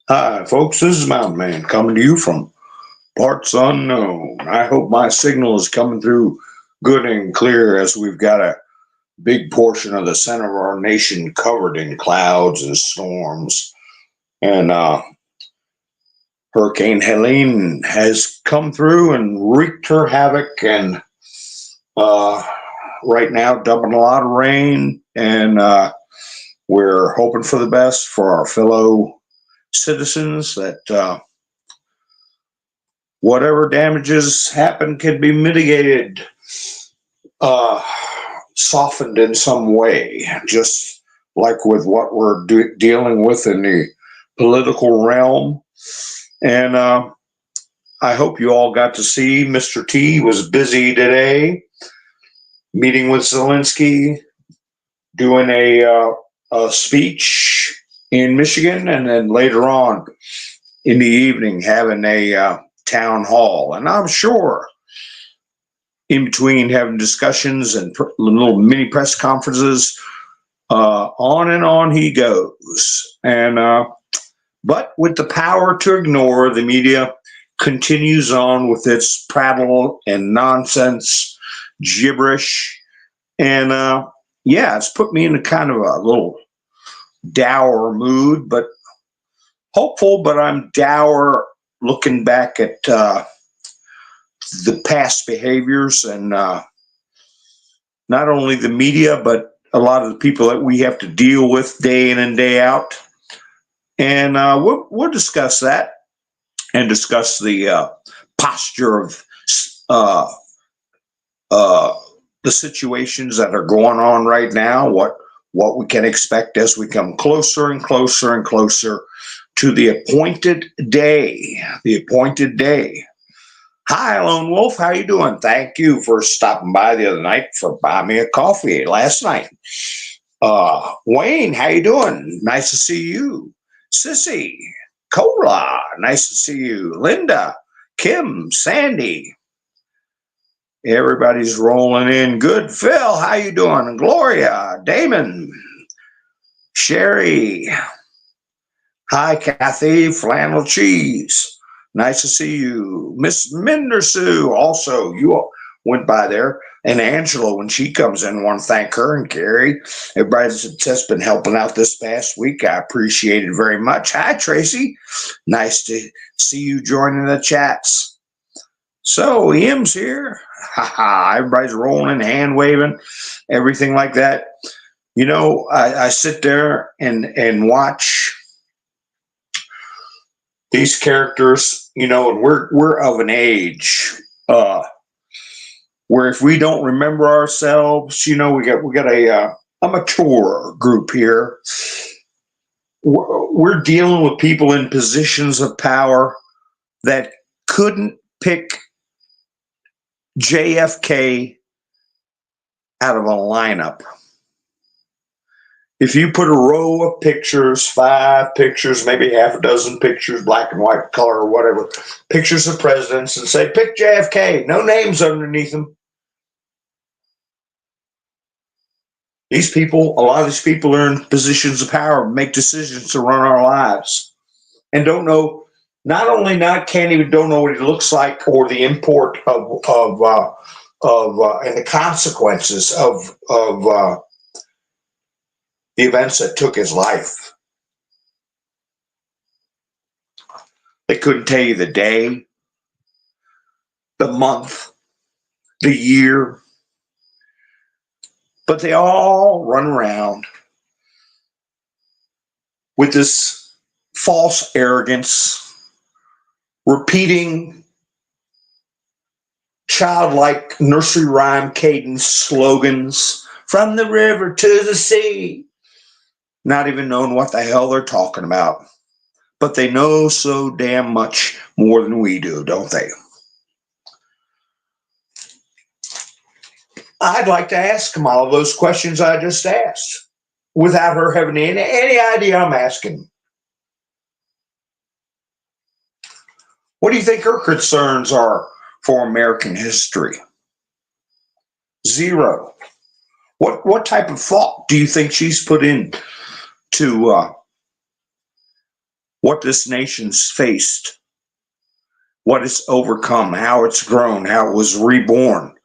Hi, folks. This is Mountain Man coming to you from parts unknown. I hope my signal is coming through good and clear as we've got a big portion of the center of our nation covered in clouds and storms. And Hurricane Helene has come through and wreaked her havoc, and uh, right now dumping a lot of rain. And we're hoping for the best for our fellow citizens that whatever damages happen can be mitigated, uh, softened in some way, just like with what we're dealing with in the political realm. And I hope you all got to see Mr. T was busy today meeting with Zelensky, doing a speech in Michigan, and then later on in the evening having a town hall. And I'm sure in between having discussions and little mini press conferences, on and on he goes. And but with the power to ignore, the media continues on with its prattle and nonsense, gibberish, and yeah, it's put me in a kind of a little dour mood, but hopeful. But I'm dour looking back at the past behaviors and not only the media, but a lot of the people that we have to deal with day in and day out. And we'll discuss that and discuss the posture of uh, the situations that are going on right now, what we can expect as we come closer and closer and closer to the appointed day. The appointed day. Hi, Lone Wolf. How you doing? Thank you for stopping by the other night for buying me a coffee last night. Wayne, how you doing? Nice to see you. Sissy, Cola, nice to see you. Linda, Kim, Sandy, everybody's rolling in good. Phil, how you doing? Gloria, Damon, Sherry, hi, Kathy, Flannel Cheese. Nice to see you. Miss Mindersue, also, you went by there. And Angela, when she comes in, I want to thank her and Carrie. Everybody that's been helping out this past week, I appreciate it very much. Hi, Tracy. Nice to see you joining the chats. So, M's here. Everybody's rolling, hand waving, everything like that. You know, I sit there and watch these characters, you know, and we're of an age where if we don't remember ourselves, you know, we got a mature group here. We're dealing with people in positions of power that couldn't pick JFK out of a lineup. If you put a row of pictures, 5 pictures, maybe half a dozen pictures, black and white, color, or whatever, pictures of presidents, and say, pick JFK, no names underneath them. These people, a lot of these people are in positions of power, make decisions to run our lives, and don't know, can't even don't know what he looks like or the import of and the consequences of the events that took his life. They couldn't tell you the day, the month, the year, but they all run around with this false arrogance, repeating childlike nursery rhyme cadence slogans from the river to the sea, not even knowing what the hell they're talking about. But they know so damn much more than we do, don't they? I'd like to ask them all of those questions I just asked without her having any idea I'm asking. What do you think her concerns are for American history? Zero. What type of thought do you think she's put in to what this nation's faced, what it's overcome, how it's grown, how it was reborn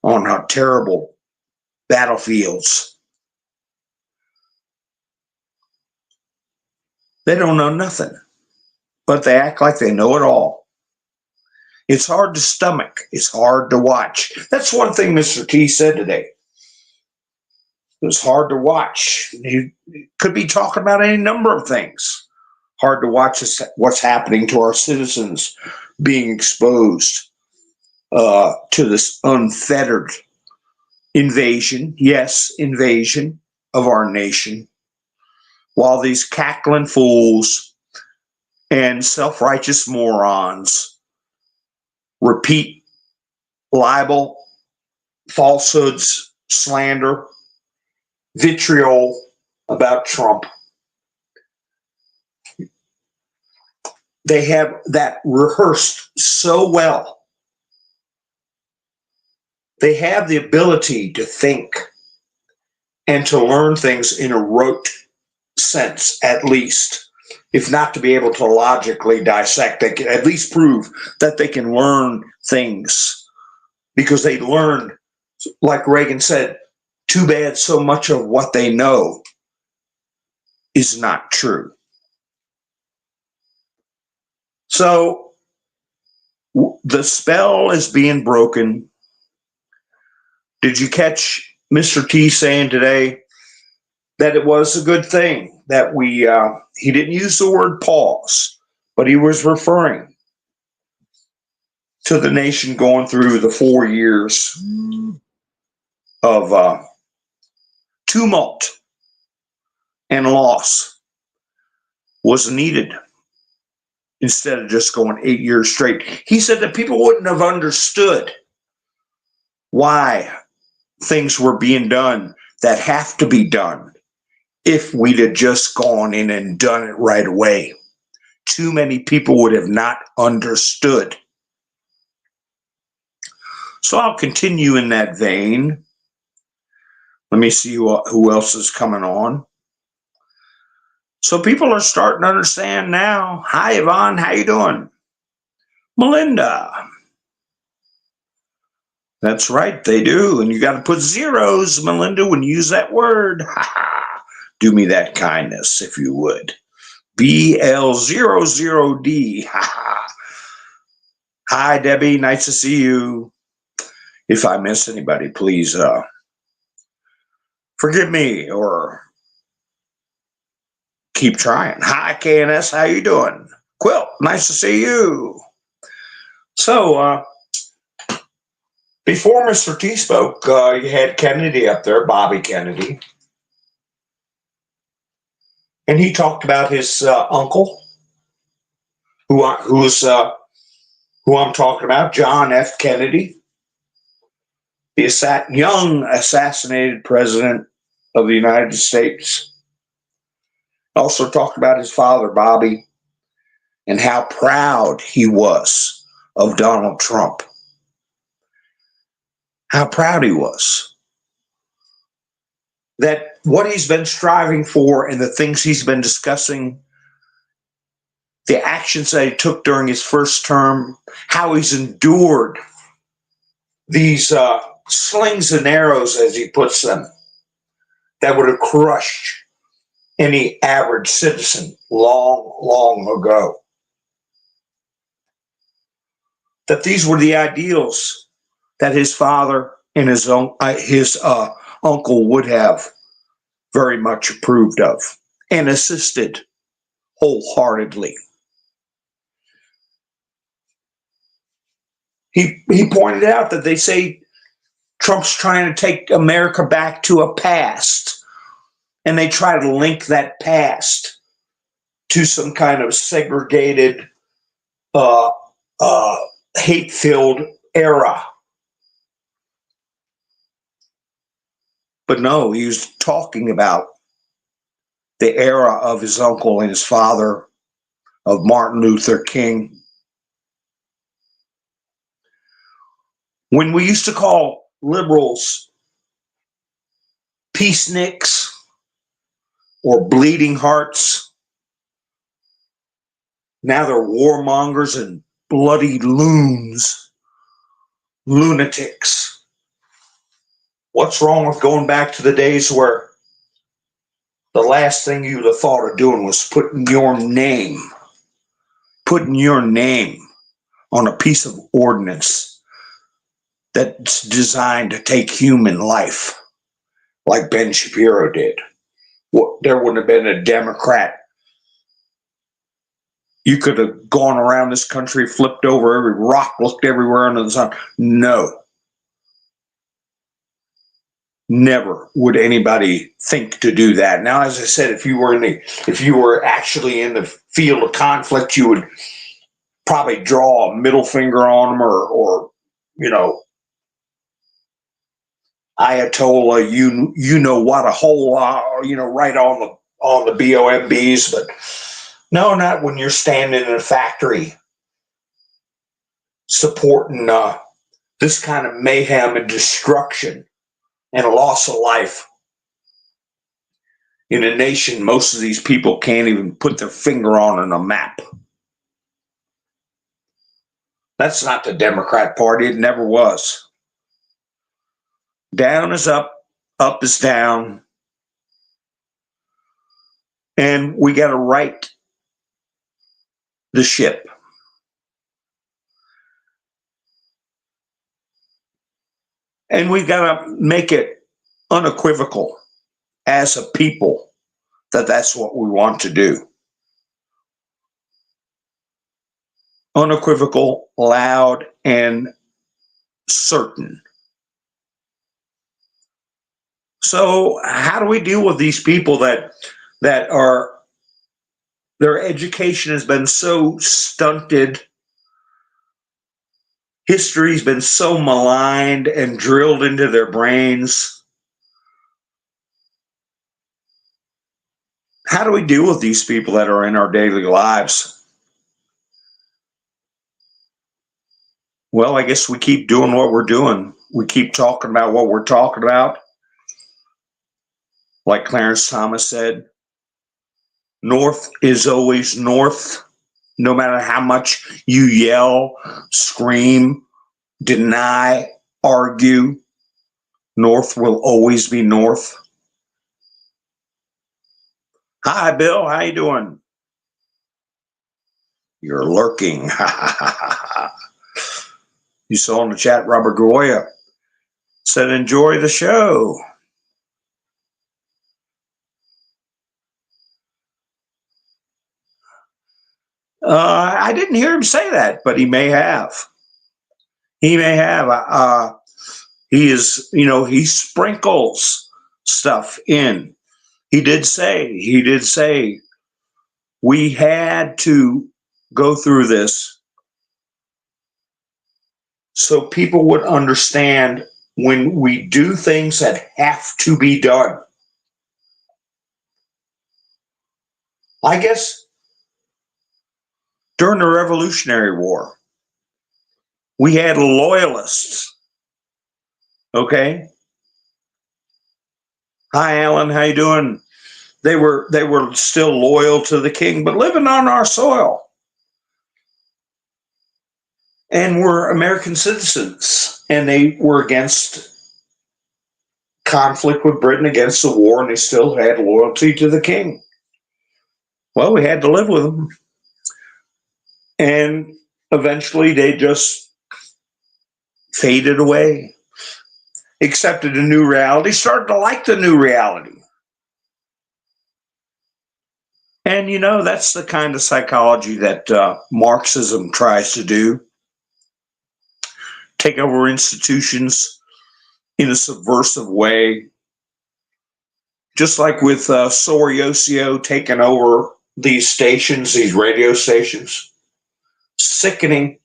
on how terrible battlefields. They don't know nothing, but they act like they know it all. It's hard to stomach. It's hard to watch. That's one thing Mr. T said today. It was hard to watch. He could be talking about any number of things. Hard to watch what's happening to our citizens being exposed to this unfettered invasion, yes, invasion of our nation, while these cackling fools and self-righteous morons repeat libel, falsehoods, slander, vitriol about Trump. They have that rehearsed so well. They have the ability to think and to learn things in a rote sense, at least. If not to be able to logically dissect, they can at least prove that they can learn things because they learned, like Reagan said, too bad so much of what they know is not true. So the spell is being broken. Did you catch Mr. T saying today that it was a good thing that he didn't use the word pause, but he was referring to the nation going through the 4 years of tumult and loss was needed instead of just going 8 years straight. He said that people wouldn't have understood why things were being done that have to be done if we'd have just gone in and done it right away. Too many people would have not understood. So I'll continue in that vein. Let me see who else is coming on. So people are starting to understand now. Hi, Yvonne. How you doing? Melinda. That's right, they do. And you got to put zeros, Melinda, when you use that word. Do me that kindness, if you would. BL00D. Hi, Debbie. Nice to see you. If I miss anybody, please forgive me or keep trying. Hi, KNS. How you doing? Quilt, nice to see you. So, before Mr. T spoke, you had Kennedy up there, Bobby Kennedy. And he talked about his uncle, who I'm talking about, John F. Kennedy, the young assassinated president of the United States. Also talked about his father, Bobby, and how proud he was of Donald Trump. How proud he was. That what he's been striving for and the things he's been discussing, the actions that he took during his first term, how he's endured these slings and arrows, as he puts them, that would have crushed any average citizen long, long ago. That these were the ideals that his father and his uncle would have very much approved of and assisted wholeheartedly. He pointed out that they say Trump's trying to take America back to a past, and they try to link that past to some kind of segregated, hate-filled era. But no, he was talking about the era of his uncle and his father, of Martin Luther King. When we used to call liberals peaceniks or bleeding hearts, Now they're warmongers and bloody loons, lunatics. What's wrong with going back to the days where the last thing you'd have thought of doing was putting your name on a piece of ordnance that's designed to take human life, like Ben Shapiro did? There wouldn't have been a Democrat. You could have gone around this country, flipped over every rock, looked everywhere under the sun. No. Never would anybody think to do that. Now, as I said, if you were actually in the field of conflict, you would probably draw a middle finger on them, or Ayatollah, you know what, a whole right on the BOMBs. But no, not when you're standing in a factory supporting this kind of mayhem and destruction and a loss of life in a nation most of these people can't even put their finger on a map. That's not the Democrat Party. It never was. Down is up, up is down. And we got to right the ship. And we've got to make it unequivocal as a people that that's what we want to do. Unequivocal, loud, and certain. So how do we deal with these people that are, their education has been so stunted, history's been so maligned and drilled into their brains? How do we deal with these people that are in our daily lives? Well, I guess we keep doing what we're doing. We keep talking about what we're talking about. Like Clarence Thomas said, North is always north. No matter how much you yell, scream, deny, argue, North will always be north. Hi, Bill. How you doing? You're lurking. You saw in the chat, Robert Goya said, enjoy the show. I didn't hear him say that, but he may have. He may have. He is, he sprinkles stuff in. He did say we had to go through this so people would understand when we do things that have to be done. I guess during the Revolutionary War, we had loyalists. Okay. Hi, Alan. How you doing? They were still loyal to the king, but living on our soil. And were American citizens, and they were against conflict with Britain, against the war, and they still had loyalty to the king. Well, we had to live with them. And eventually they just faded away, accepted a new reality, started to like the new reality. And, that's the kind of psychology that Marxism tries to do. Take over institutions in a subversive way. Just like with Sorosio taking over these stations, these radio stations. Sickening.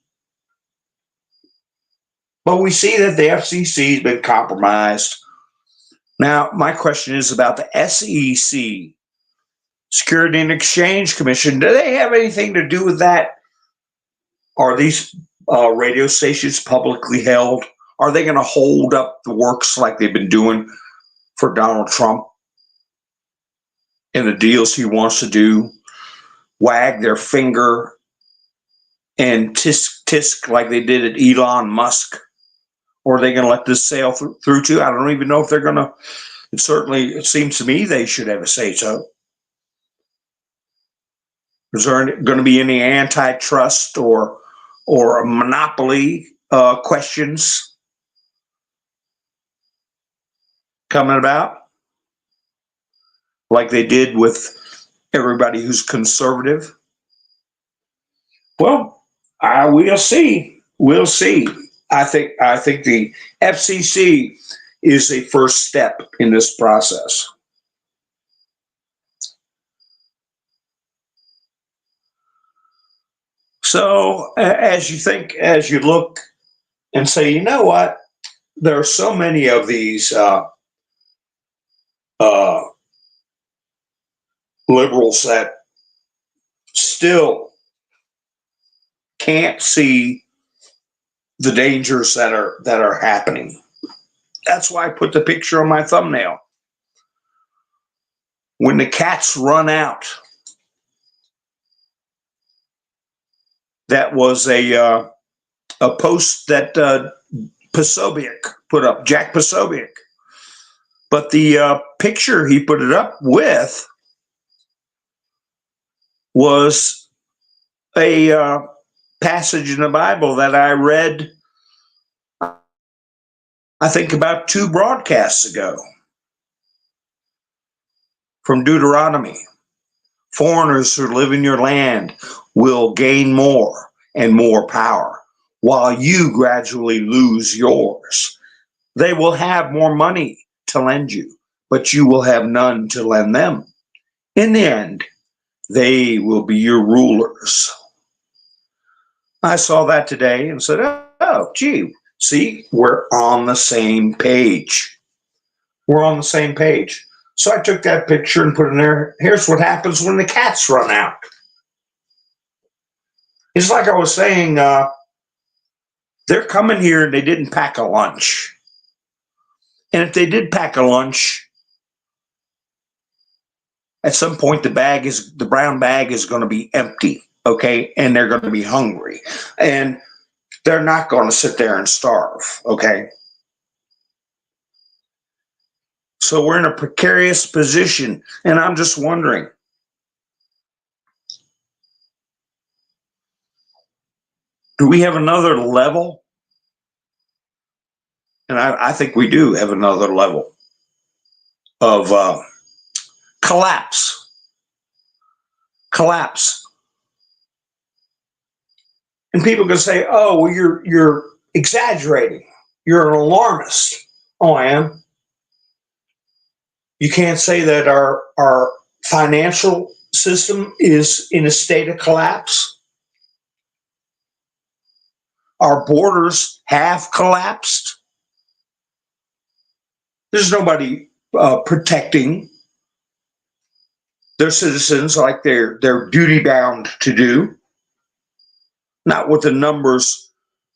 But we see that the FCC has been compromised. Now, my question is about the SEC, Security and Exchange Commission. Do they have anything to do with that? Are these radio stations publicly held? Are they going to hold up the works like they've been doing for Donald Trump and the deals he wants to do? Wag their finger and tisk like they did at Elon Musk? Or are they going to let this sail through too? I don't even know if they're going to. It seems to me they should have a say so. Is there going to be any antitrust or monopoly questions coming about, like they did with everybody who's conservative? Well, we'll see. We'll see. I think the FCC is a first step in this process. So as you look and say, you know what, there are so many of these liberals that still can't see the dangers that are happening. That's why I put the picture on my thumbnail. When the cats run out, that was a post that Posobiec put up, Jack Posobiec. But the picture he put it up with was a passage in the Bible that I read, I think, about 2 broadcasts ago, from Deuteronomy. Foreigners who live in your land will gain more and more power, while you gradually lose yours. They will have more money to lend you, but you will have none to lend them. In the end, they will be your rulers. I saw that today and said, oh, gee, see, we're on the same page. We're on the same page. So I took that picture and put it in there. Here's what happens when the cats run out. It's like I was saying, they're coming here and they didn't pack a lunch. And if they did pack a lunch, at some point the brown bag is going to be empty, okay? And they're going to be hungry. And they're not going to sit there and starve, okay? So we're in a precarious position, and I'm just wondering, do we have another level? And I think we do have another level of collapse. And people can say, oh, well, you're exaggerating. You're an alarmist. Oh, I am. You can't say that our financial system is in a state of collapse. Our borders have collapsed. There's nobody protecting their citizens like they're duty bound to do. Not with the numbers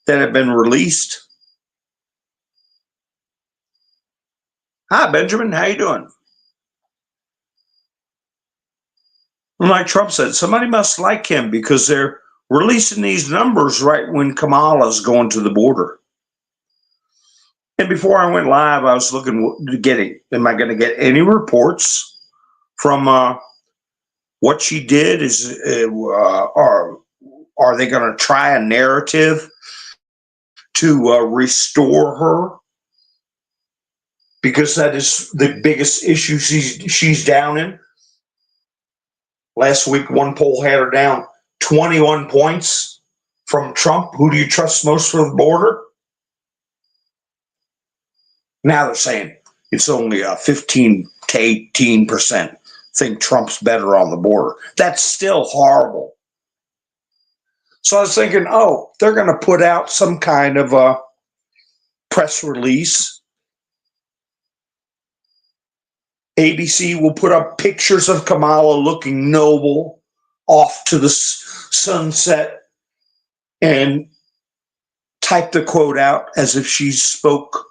that have been released. Hi, Benjamin. How you doing? And like Trump said, somebody must like him because they're releasing these numbers right when Kamala's going to the border. And before I went live, I was looking to getting, am I going to get any reports from what she did? Are they going to try a narrative to restore her? Because that is the biggest issue she's down in. Last week, one poll had her down 21 points from Trump. Who do you trust most for the border? Now they're saying it's only 15 to 18% think Trump's better on the border. That's still horrible. So I was thinking, oh, they're going to put out some kind of a press release. ABC will put up pictures of Kamala looking noble off to the sunset and type the quote out as if she spoke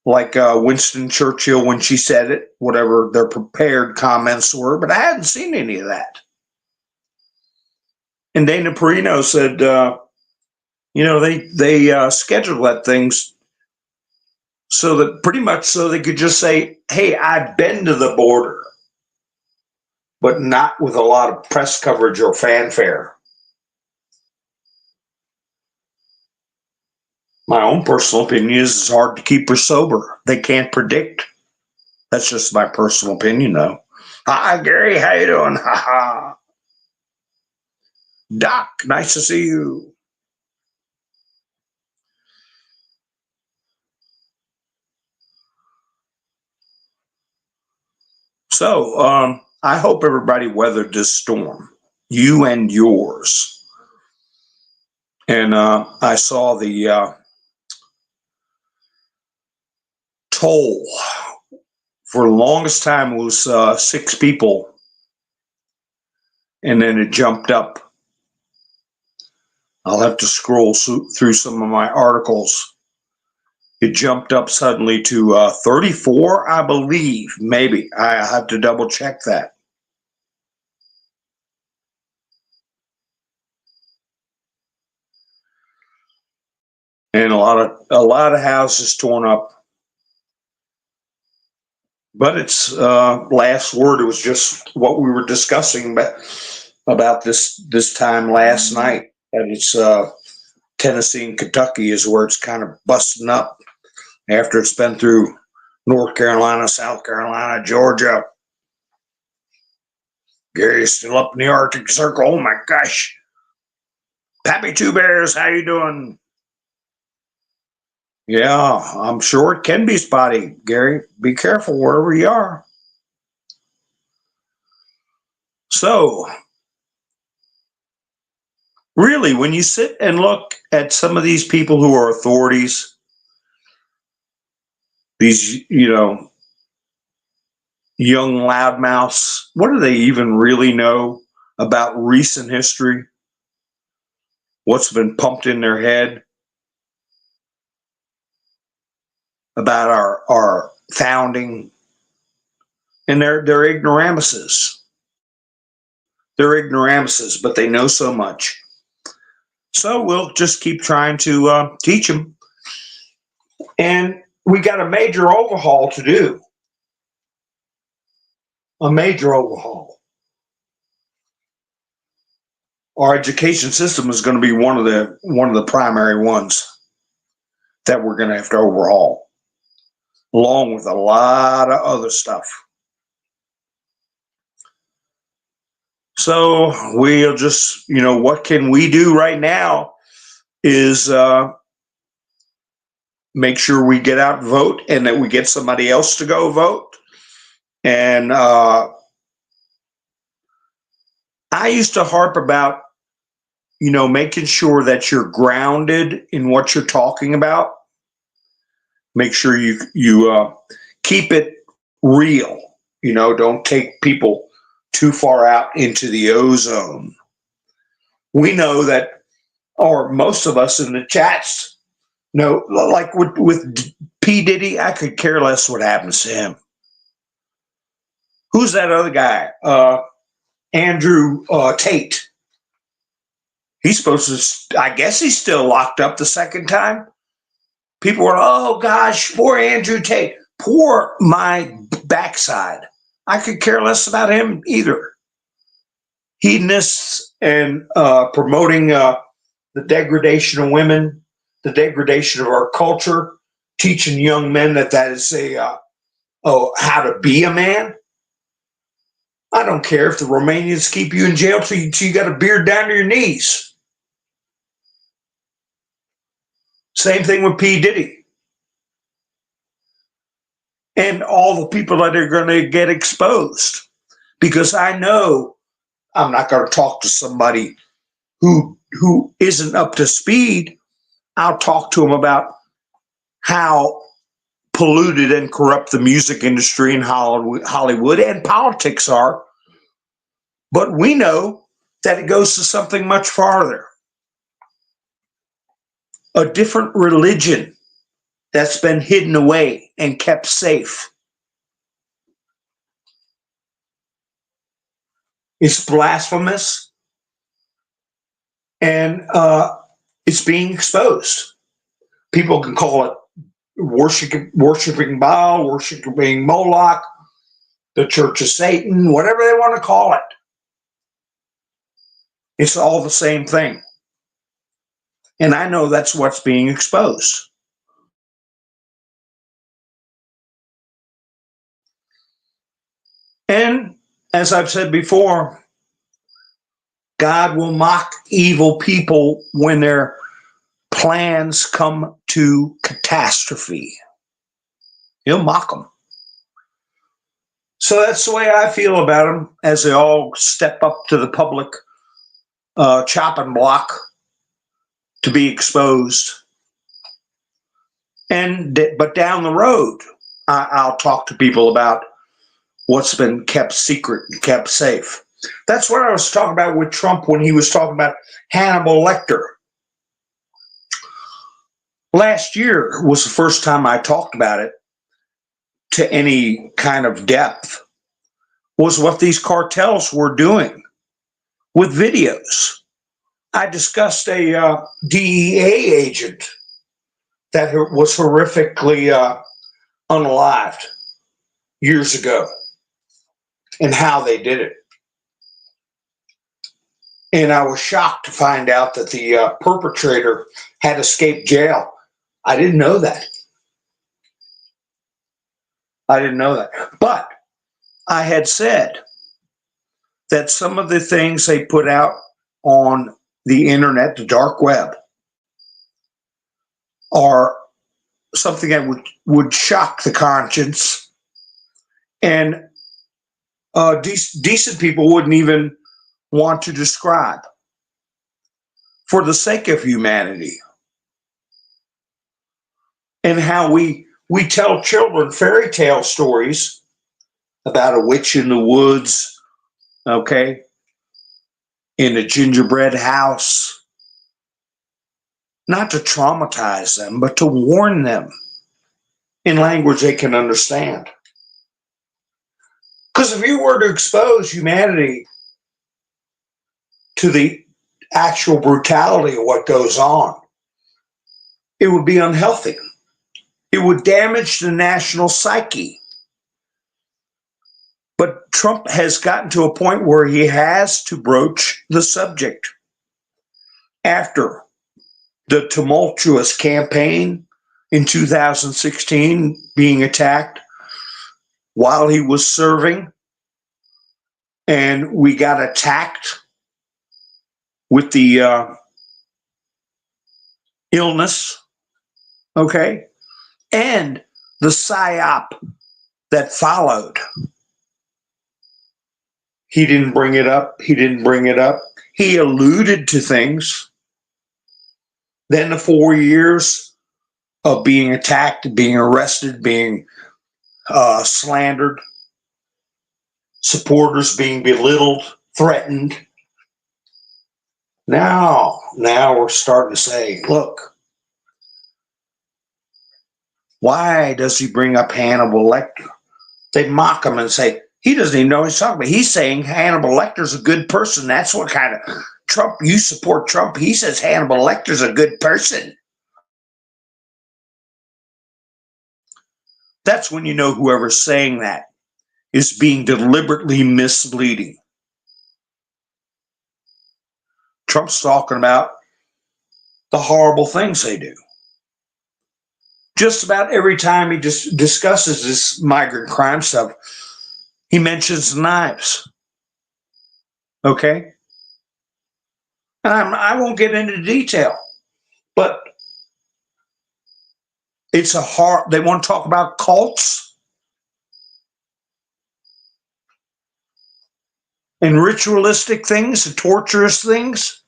like Winston Churchill when she said it, whatever their prepared comments were. But I hadn't seen any of that. And Dana Perino said, they scheduled that things so that pretty much so they could just say, hey, I've been to the border, but not with a lot of press coverage or fanfare. My own personal opinion is it's hard to keep her sober. They can't predict. That's just my personal opinion, though. Hi, Gary. How you doing? Ha ha. Doc, nice to see you. So, I hope everybody weathered this storm, you and yours. And I saw the toll for the longest time was 6 people, and then it jumped up. I'll have to scroll through some of my articles. It jumped up suddenly to 34, I believe. Maybe I have to double check that. And a lot of houses torn up. But it's last word. It was just what we were discussing about this time last night. And it's Tennessee and Kentucky is where it's kind of busting up after it's been through North Carolina, South Carolina, Georgia. Gary's still up in the Arctic Circle. Oh my gosh. Pappy Two Bears, how you doing? Yeah, I'm sure it can be spotty, Gary. Be careful wherever you are. So, really, when you sit and look at some of these people who are authorities, these, young loudmouths, what do they even really know about recent history? What's been pumped in their head about our founding? And they're ignoramuses. They're ignoramuses, but they know so much. So we'll just keep trying to teach them. And we got a major overhaul to do. A major overhaul. Our education system is going to be one of the primary ones that we're going to have to overhaul, along with a lot of other stuff. So we'll just, what can we do right now is make sure we get out and vote, and that we get somebody else to go vote. And I used to harp about, making sure that you're grounded in what you're talking about. Make sure you keep it real. Don't take people too far out into the ozone. We know that, or most of us in the chats know, like with P. Diddy, I could care less what happens to him. Who's that other guy? Andrew Tate. He's supposed to, I guess he's still locked up the second time. People were, oh gosh, poor Andrew Tate. Poor my backside. I could care less about him either. Hedonists and promoting the degradation of women, the degradation of our culture, teaching young men that is how to be a man. I don't care if the Romanians keep you in jail till you got a beard down to your knees. Same thing with P. Diddy. And all the people that are going to get exposed. Because I know I'm not going to talk to somebody who isn't up to speed. I'll talk to them about how polluted and corrupt the music industry in Hollywood and politics are. But we know that it goes to something much farther. A different religion that's been hidden away and kept safe. It's blasphemous. And it's being exposed. People can call it worshiping Baal, worshiping Moloch, the Church of Satan, whatever they want to call it. It's all the same thing. And I know that's what's being exposed. And as I've said before, God will mock evil people when their plans come to catastrophe. He'll mock them. So that's the way I feel about them as they all step up to the public chopping block to be exposed. But down the road, I'll talk to people about what's been kept secret and kept safe. That's what I was talking about with Trump when he was talking about Hannibal Lecter. Last year was the first time I talked about it to any kind of depth, was what these cartels were doing with videos. I discussed a DEA agent that was horrifically unalived years ago and how they did it. And I was shocked to find out that the perpetrator had escaped jail. I didn't know that. But I had said that some of the things they put out on the internet, the dark web, are something that would shock the conscience, and decent people wouldn't even want to describe for the sake of humanity. And how we tell children fairy tale stories about a witch in the woods, okay, in a gingerbread house, not to traumatize them, but to warn them in language they can understand. Because if you were to expose humanity to the actual brutality of what goes on, it would be unhealthy. It would damage the national psyche. But Trump has gotten to a point where he has to broach the subject. After the tumultuous campaign in 2016, being attacked while he was serving, and we got attacked with the illness, okay, and the psyop that followed. He didn't bring it up. He alluded to things. Then the 4 years of being attacked, being arrested, being slandered, supporters being belittled, threatened. Now we're starting to say, look, why does he bring up Hannibal Lecter? They mock him and say, he doesn't even know what he's talking about. He's saying Hannibal Lecter's a good person. That's what kind of Trump, you support Trump. He says Hannibal Lecter's a good person. That's when you know whoever's saying that is being deliberately misleading. Trump's talking about the horrible things they do. Just about every time he just discusses this migrant crime stuff, he mentions knives. Okay? And I won't get into detail, but it's they want to talk about cults and ritualistic things and torturous things.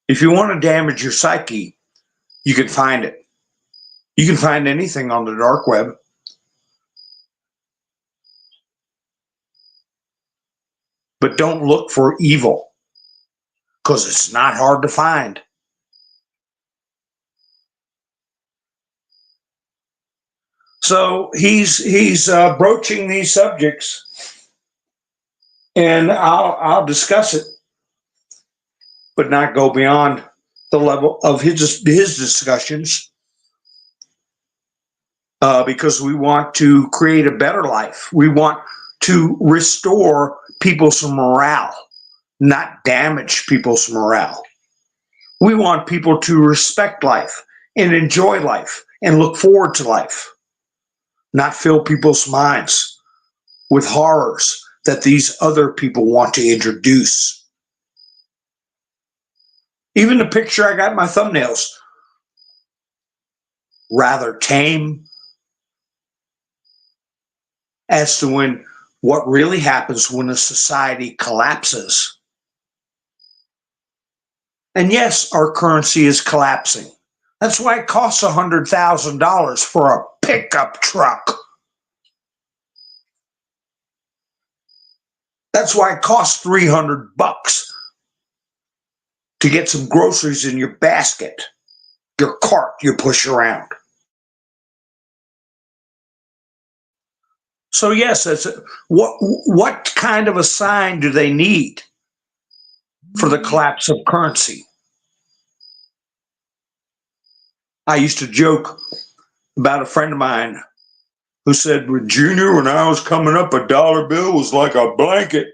If you want to damage your psyche, you can find it. You can find anything on the dark web. But don't look for evil, because it's not hard to find. So he's broaching these subjects And I'll discuss it, but not go beyond the level of his discussions, because we want to create a better life. We want to restore people's morale, not damage people's morale. We want people to respect life and enjoy life and look forward to life, not fill people's minds with horrors that these other people want to introduce. Even the picture I got in my thumbnails, rather tame as to what really happens when a society collapses. And yes, our currency is collapsing. That's why it costs $100,000 for a pickup truck. That's why it costs $300 to get some groceries in your basket, your cart you push around. So yes, what kind of a sign do they need for the collapse of currency? I used to joke about a friend of mine who said, "Well, Junior, when I was coming up, a dollar bill was like a blanket.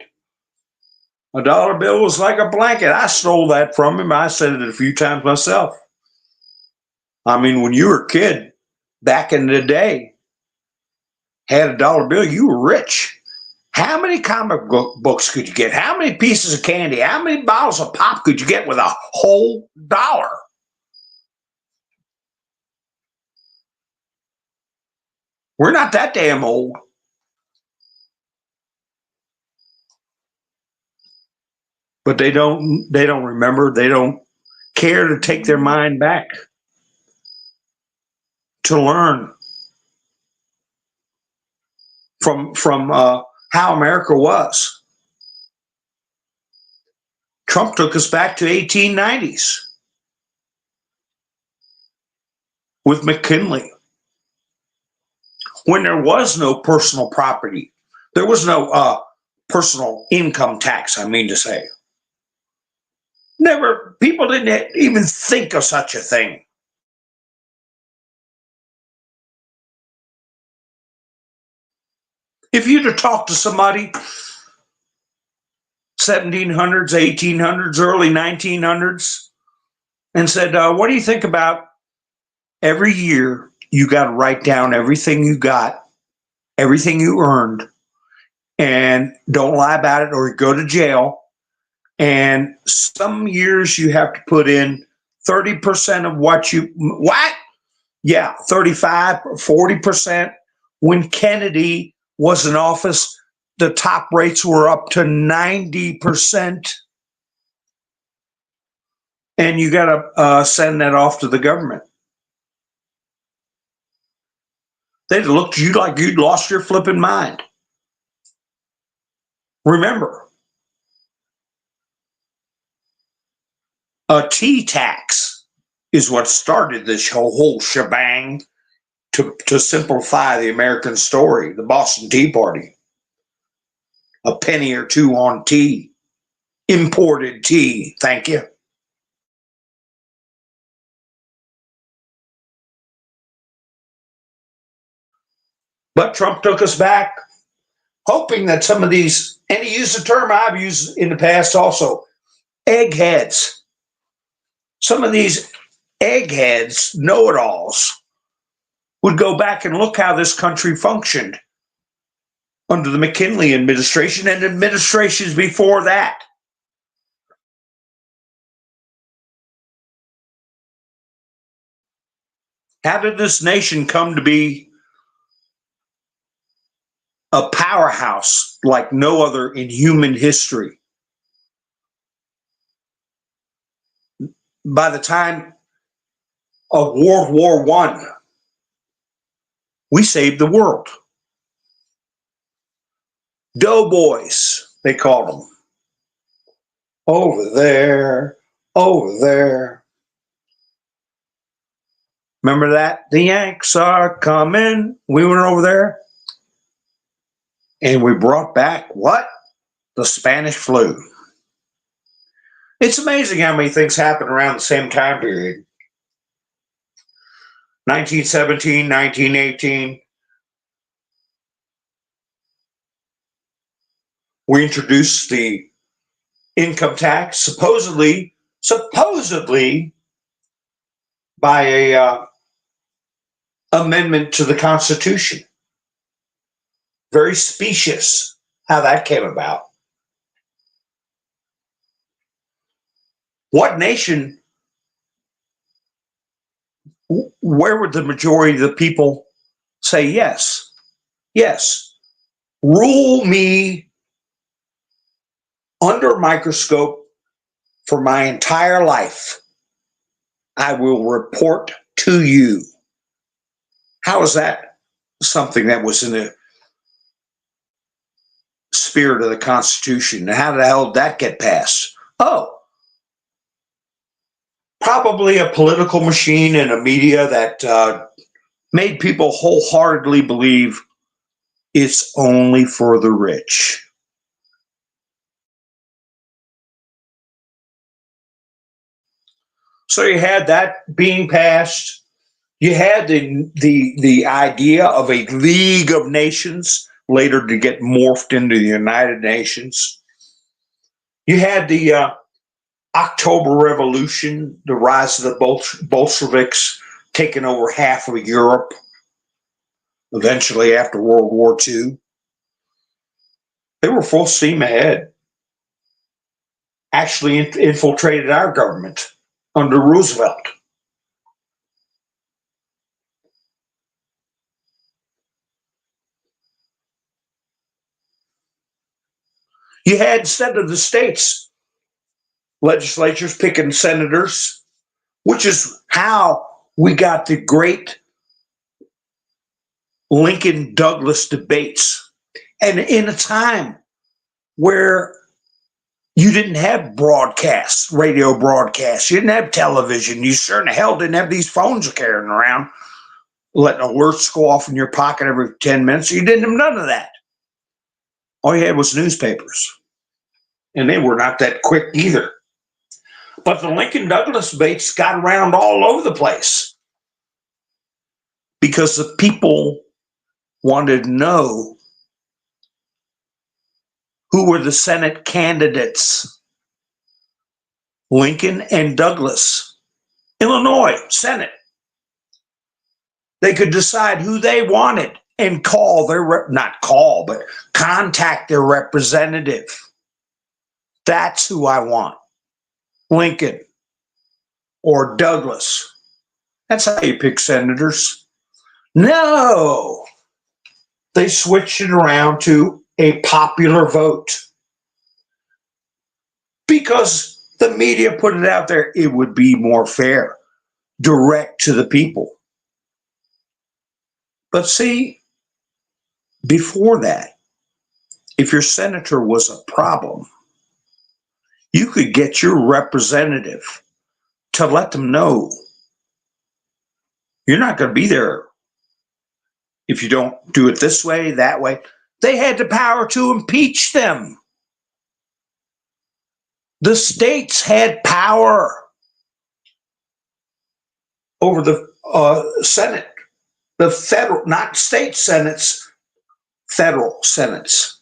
A dollar bill was like a blanket." I stole that from him. I said it a few times myself. I mean, when you were a kid, back in the day, had a dollar bill, you were rich. How many comic books could you get? How many pieces of candy? How many bottles of pop could you get with a whole dollar? We're not that damn old. But they don't remember. They don't care to take their mind back to learn from how America was. Trump took us back to 1890s with McKinley, when there was no personal property. There was no personal income tax, I mean to say. Never, people didn't even think of such a thing. If you'd have talked to somebody 1700s, 1800s, early 1900s, and said, what do you think about every year you got to write down everything you got, everything you earned, and don't lie about it or go to jail. And some years you have to put in 30% of what? Yeah, 35 or 40%. When Kennedy was in office, the top rates were up to 90%. And you got to send that off to the government. They'd looked at you like you'd lost your flipping mind. Remember, a tea tax is what started this whole shebang to simplify the American story, the Boston Tea Party. A penny or two on tea, imported tea, thank you. But Trump took us back, hoping that some of these, and he used a term I've used in the past also, eggheads. Some of these eggheads, know-it-alls, would go back and look how this country functioned under the McKinley administration and administrations before that. How did this nation come to be a powerhouse like no other in human history? By the time of World War I, we saved the world. Doughboys, they called them. Over there, over there. Remember that? The Yanks are coming. We went over there and we brought back what? the Spanish flu. It's amazing how many things happen around the same time period. 1917, 1918. We introduced the income tax, supposedly by a amendment to the Constitution. Very specious how that came about. What nation, where would the majority of the people say yes? Yes. Rule me under a microscope for my entire life. I will report to you. How is that something that was in the spirit of the Constitution? How the hell did that get passed? Oh, probably a political machine and a media that made people wholeheartedly believe it's only for the rich. So you had that being passed. You had the idea of a League of Nations, later to get morphed into the United Nations. You had the October Revolution, the rise of the Bolsheviks taking over half of Europe, eventually after World War II. They were full steam ahead. Actually infiltrated our government under Roosevelt. You had, instead of the states, legislatures picking senators, which is how we got the great Lincoln-Douglas debates. And in a time where you didn't have broadcasts, radio broadcasts, you didn't have television, you certainly hell didn't have these phones you're carrying around, letting alerts go off in your pocket every 10 minutes. You didn't have none of that. All you had was newspapers. And they were not that quick either. But the Lincoln-Douglas debates got around all over the place because the people wanted to know who were the Senate candidates. Lincoln and Douglas. Illinois, Senate. They could decide who they wanted and contact their representative. That's who I want. Lincoln or Douglas. That's how you pick senators. No, they switched it around to a popular vote because the media put it out there. It would be more fair, direct to the people. But see, before that, if your senator was a problem, you could get your representative to let them know you're not going to be there if you don't do it this way, that way. They had the power to impeach them. The states had power over the Senate, the federal, not state senates, federal senates.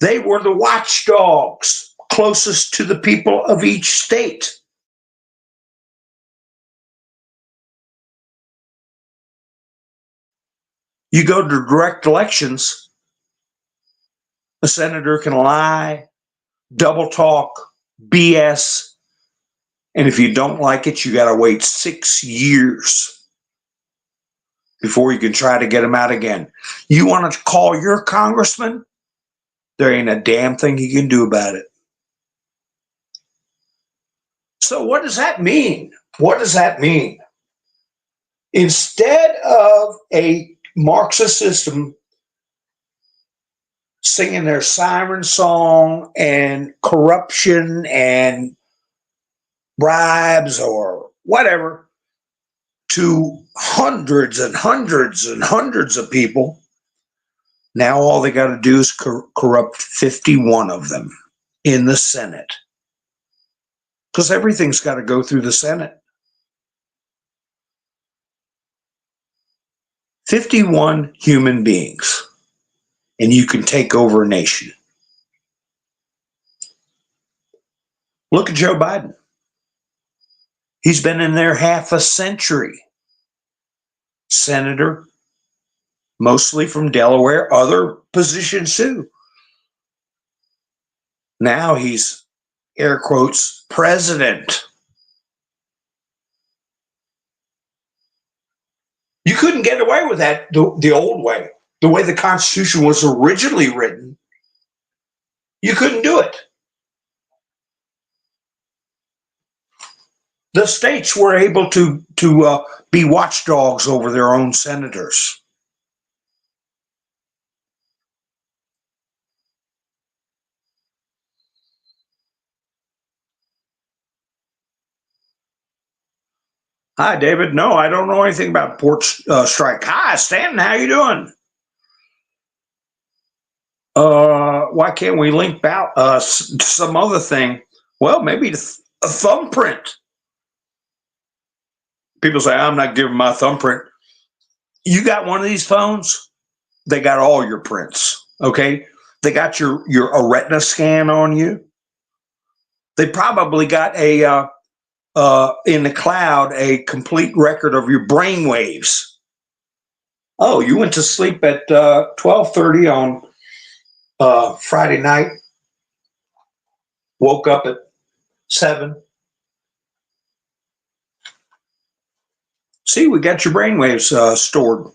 They were the watchdogs closest to the people of each state. You go to direct elections, a senator can lie, double talk, BS, and if you don't like it, you got to wait 6 years before you can try to get them out again. You want to call your congressman? There ain't a damn thing he can do about it. So what does that mean? What does that mean? Instead of a Marxist system singing their siren song and corruption and bribes or whatever to hundreds and hundreds and hundreds of people, Now all they got to do is corrupt 51 of them in the Senate. Because everything's got to go through the Senate. 51 human beings, and you can take over a nation. Look at Joe Biden. He's been in there half a century. Senator, mostly from Delaware, other positions too. Now he's, air quotes, president. You couldn't get away with that the old way, the way the Constitution was originally written. You couldn't do it. The states were able to be watchdogs over their own senators. Hi, David. No, I don't know anything about port strike. Hi, Stanton. How you doing? Why can't we link out some other thing? Well, maybe a thumbprint. People say, I'm not giving my thumbprint. You got one of these phones, they got all your prints, okay? They got your a retina scan on you. They probably got a in the cloud a complete record of your brain waves. Oh, you went to sleep at 12:30 on Friday night, woke up at 7. See, we got your brainwaves stored.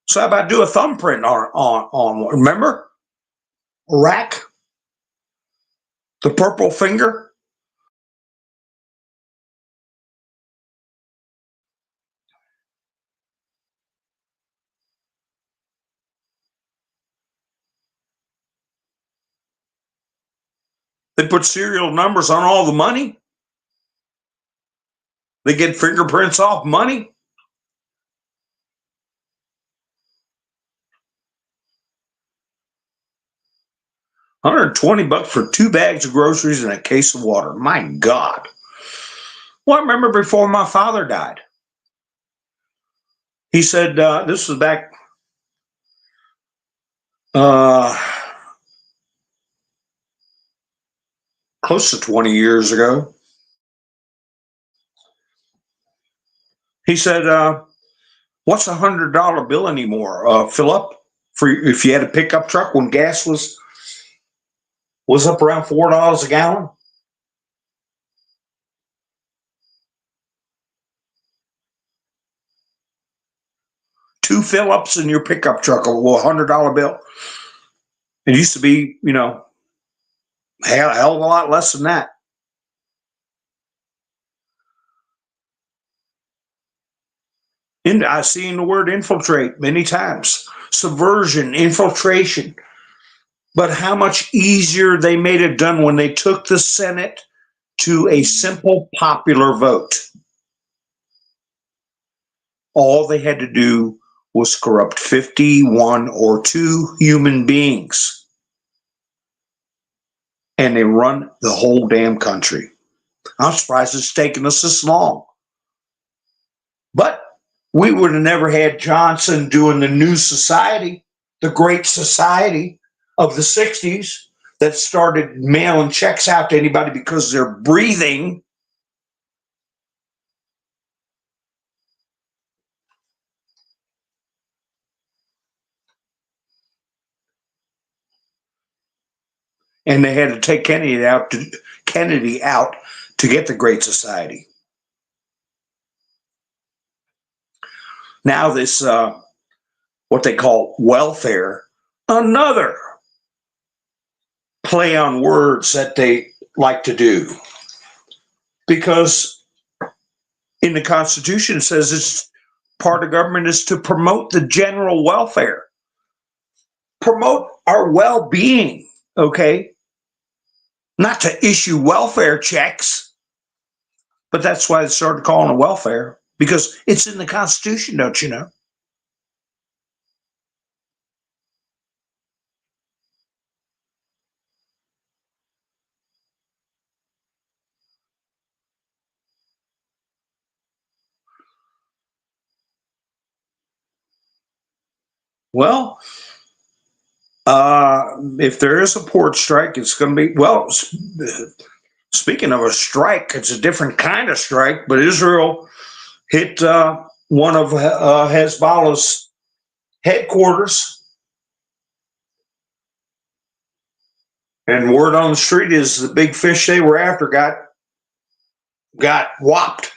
So how about do a thumbprint on remember? Rack? The purple finger? They put serial numbers on all the money. They get fingerprints off money. $120 for 2 bags of groceries and a case of water. My God. Well, I remember before my father died. He said, this was back close to 20 years ago. He said, what's $100 bill anymore? Fill up for if you had a pickup truck when gas was up around $4 a gallon. Two fill ups in your pickup truck, well, $100 bill. It used to be, a hell of a lot less than that. And I've seen the word infiltrate many times. Subversion, infiltration. But how much easier they made it done when they took the Senate to a simple popular vote. All they had to do was corrupt 51 or 2 human beings. And they run the whole damn country. I'm surprised it's taken us this long. But we would have never had Johnson doing the New Society, the Great Society of the 60s that started mailing checks out to anybody because they're breathing. And they had to take Kennedy out to get the Great Society. Now this, what they call welfare, another play on words that they like to do. Because in the Constitution it says it's part of government is to promote the general welfare. Promote our well-being, okay? Not to issue welfare checks. But that's why they started calling it welfare, because it's in the Constitution, don't you know? Well, if there is a port strike, it's going to be, well, speaking of a strike, it's a different kind of strike, but Israel hit one of Hezbollah's headquarters. And word on the street is the big fish they were after got whopped.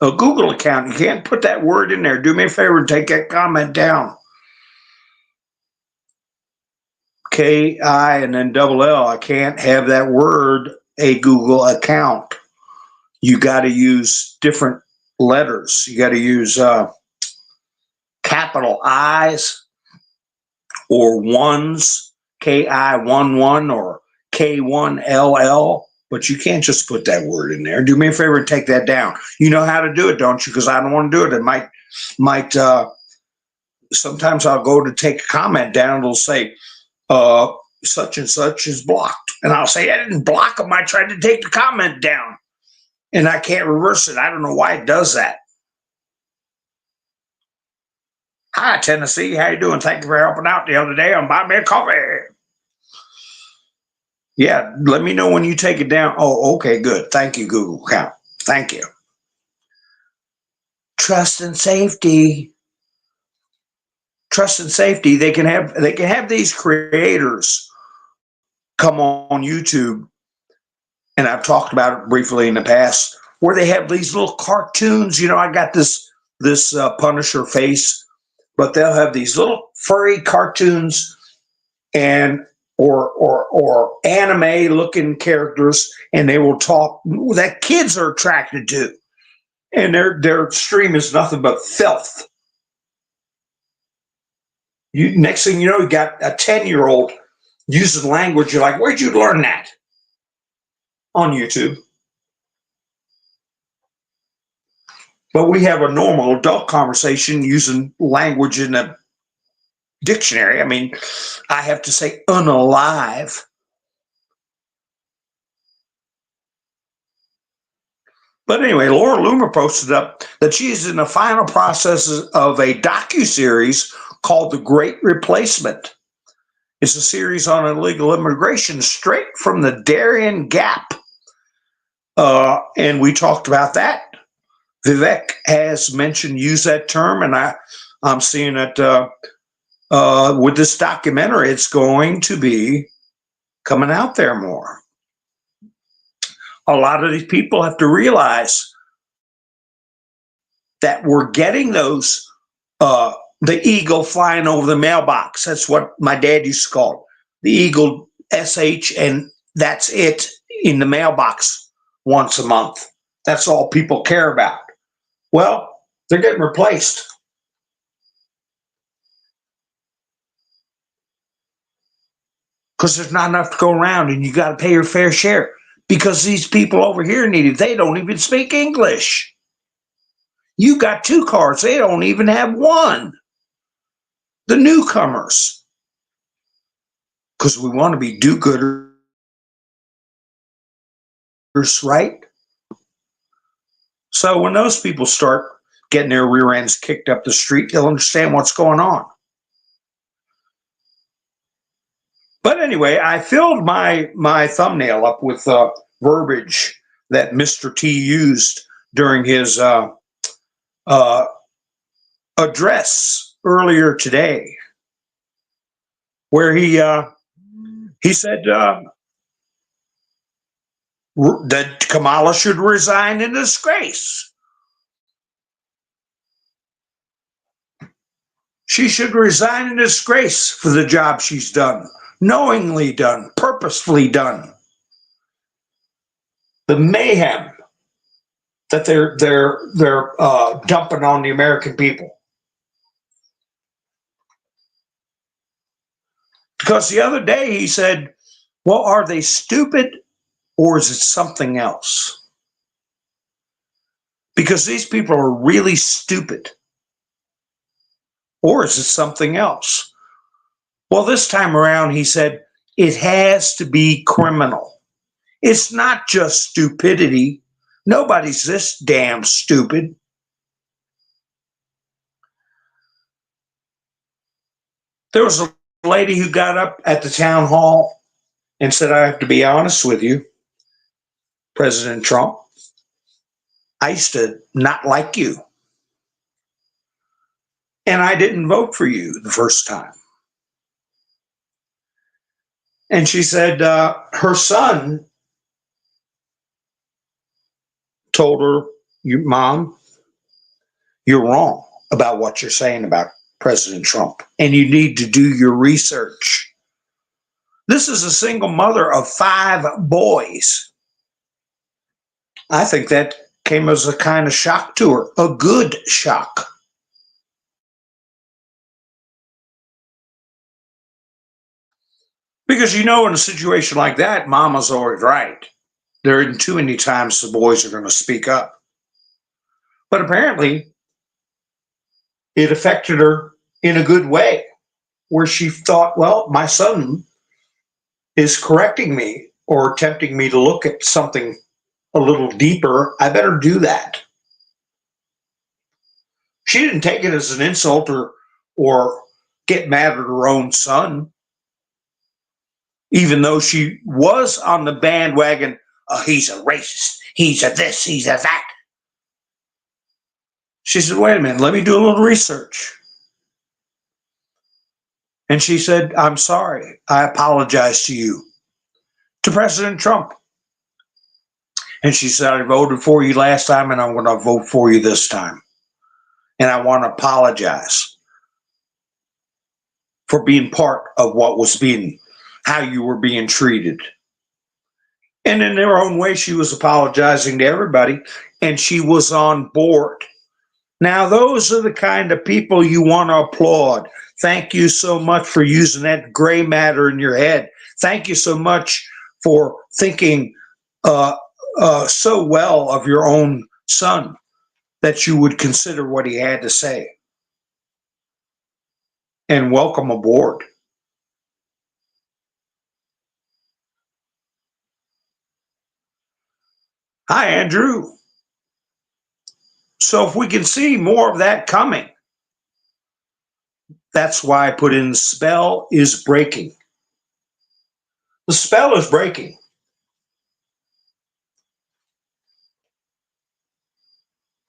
A Google account, you can't put that word in there. Do me a favor and take that comment down. K-I and then double L. I can't have that word, a Google account. You got to use different letters. You got to use capital I's or ones, K-I-1-1 or K-1-L-L. But you can't just put that word in there. Do me a favor and take that down. You know how to do it, don't you? Because I don't want to do it. It might. Sometimes I'll go to take a comment down. It'll say such and such is blocked, and I'll say I didn't block them. I tried to take the comment down, and I can't reverse it. I don't know why it does that. Hi, Tennessee. How you doing? Thank you for helping out the other day on Buy Me a Coffee. Yeah, let me know when you take it down. Oh, okay, good. Thank you, Google account. Thank you. Trust and safety. Trust and safety. They can have these creators come on YouTube, and I've talked about it briefly in the past, where they have these little cartoons. You know, I got this Punisher face, but they'll have these little furry cartoons and or anime looking characters, and they will talk that kids are attracted to, and their stream is nothing but filth. Next thing you know, you got a 10-year-old using language. You're like, where'd you learn that? On YouTube. But we have a normal adult conversation using language in a dictionary. I mean, I have to say unalive. But anyway, Laura Loomer posted up that she is in the final processes of a docuseries called The Great Replacement. It's a series on illegal immigration straight from the Darien Gap. And we talked about that. Vivek has mentioned, use that term, and I'm seeing it with this documentary. It's going to be coming out there more. A lot of these people have to realize that we're getting those, the eagle flying over the mailbox. That's what my dad used to call it. The eagle SH, and that's it in the mailbox once a month. That's all people care about. Well, they're getting replaced. Because there's not enough to go around, and you got to pay your fair share. Because these people over here need it. They don't even speak English. You got 2 cars. They don't even have one. The newcomers. Because we want to be do-gooders, right? So when those people start getting their rear ends kicked up the street, they'll understand what's going on. But anyway, I filled my thumbnail up with verbiage that Mr. T used during his address earlier today, where he said that Kamala should resign in disgrace. She should resign in disgrace for the job she's done, knowingly done, purposefully done. The mayhem that they're dumping on the American people. Because the other day he said, well, are they stupid or is it something else? Because these people are really stupid. Or is it something else? Well, this time around, he said, it has to be criminal. It's not just stupidity. Nobody's this damn stupid. There was a lady who got up at the town hall and said, I have to be honest with you, President Trump, I used to not like you. And I didn't vote for you the first time. And she said her son told her, Mom, you're wrong about what you're saying about President Trump, and you need to do your research. This is a single mother of 5 boys. I think that came as a kind of shock to her, a good shock. Because in a situation like that, Mama's always right. There isn't too many times the boys are going to speak up. But apparently, it affected her in a good way, where she thought, well, my son is correcting me or tempting me to look at something a little deeper. I better do that. She didn't take it as an insult or get mad at her own son, even though she was on the bandwagon. Oh, he's a racist. He's a this, he's a that. She said, wait a minute, let me do a little research. And she said, I'm sorry. I apologize to you, to President Trump. And she said, I voted for you last time and I'm going to vote for you this time. And I want to apologize for being part of how you were being treated. And in their own way, she was apologizing to everybody, and she was on board. Now, those are the kind of people you want to applaud. Thank you so much for using that gray matter in your head. Thank you so much for thinking so well of your own son that you would consider what he had to say. And welcome aboard. Hi, Andrew. So if we can see more of that coming, that's why I put in the spell is breaking. The spell is breaking.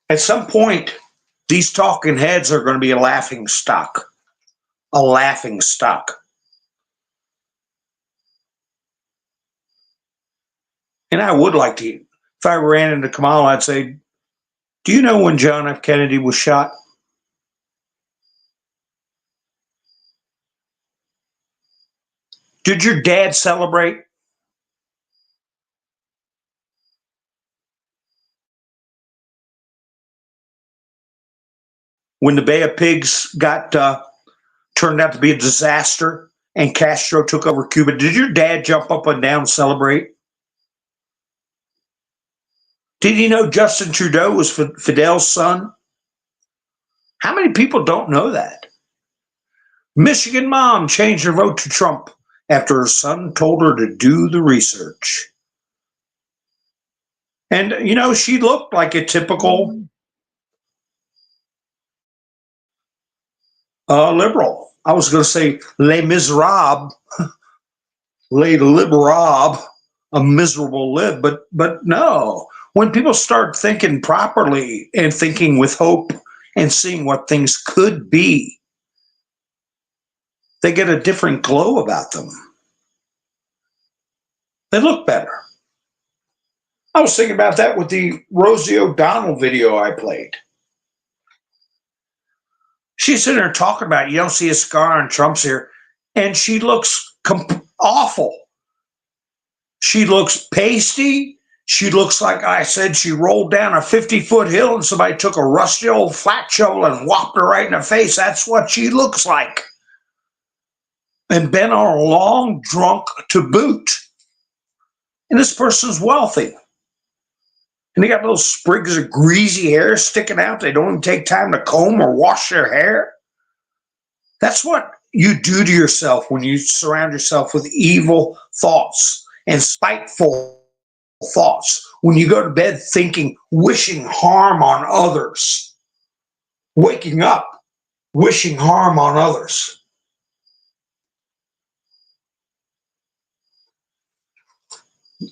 At some point, these talking heads are going to be a laughing stock. A laughing stock. And I would like to, if I ran into Kamala, I'd say, do you know when John F. Kennedy was shot? Did your dad celebrate? When the Bay of Pigs turned out to be a disaster and Castro took over Cuba, did your dad jump up and down and celebrate? Did you know Justin Trudeau was Fidel's son? How many people don't know that? Michigan mom changed her vote to Trump after her son told her to do the research. And, she looked like a typical liberal. I was going to say Les Miserables, Les Liberables, a miserable lib, but no. When people start thinking properly and thinking with hope and seeing what things could be, they get a different glow about them. They look better. I was thinking about that with the Rosie O'Donnell video I played. She's sitting there talking about, you don't see a scar on Trump's here, and she looks awful. She looks pasty. She looks like I said she rolled down a 50-foot hill and somebody took a rusty old flat shovel and whopped her right in the face. That's what she looks like. and been on a long drunk to boot. And this person's wealthy. And they got little sprigs of greasy hair sticking out. They don't even take time to comb or wash their hair. That's what you do to yourself when you surround yourself with evil thoughts and spiteful thoughts. When you go to bed thinking, wishing harm on others, waking up, wishing harm on others.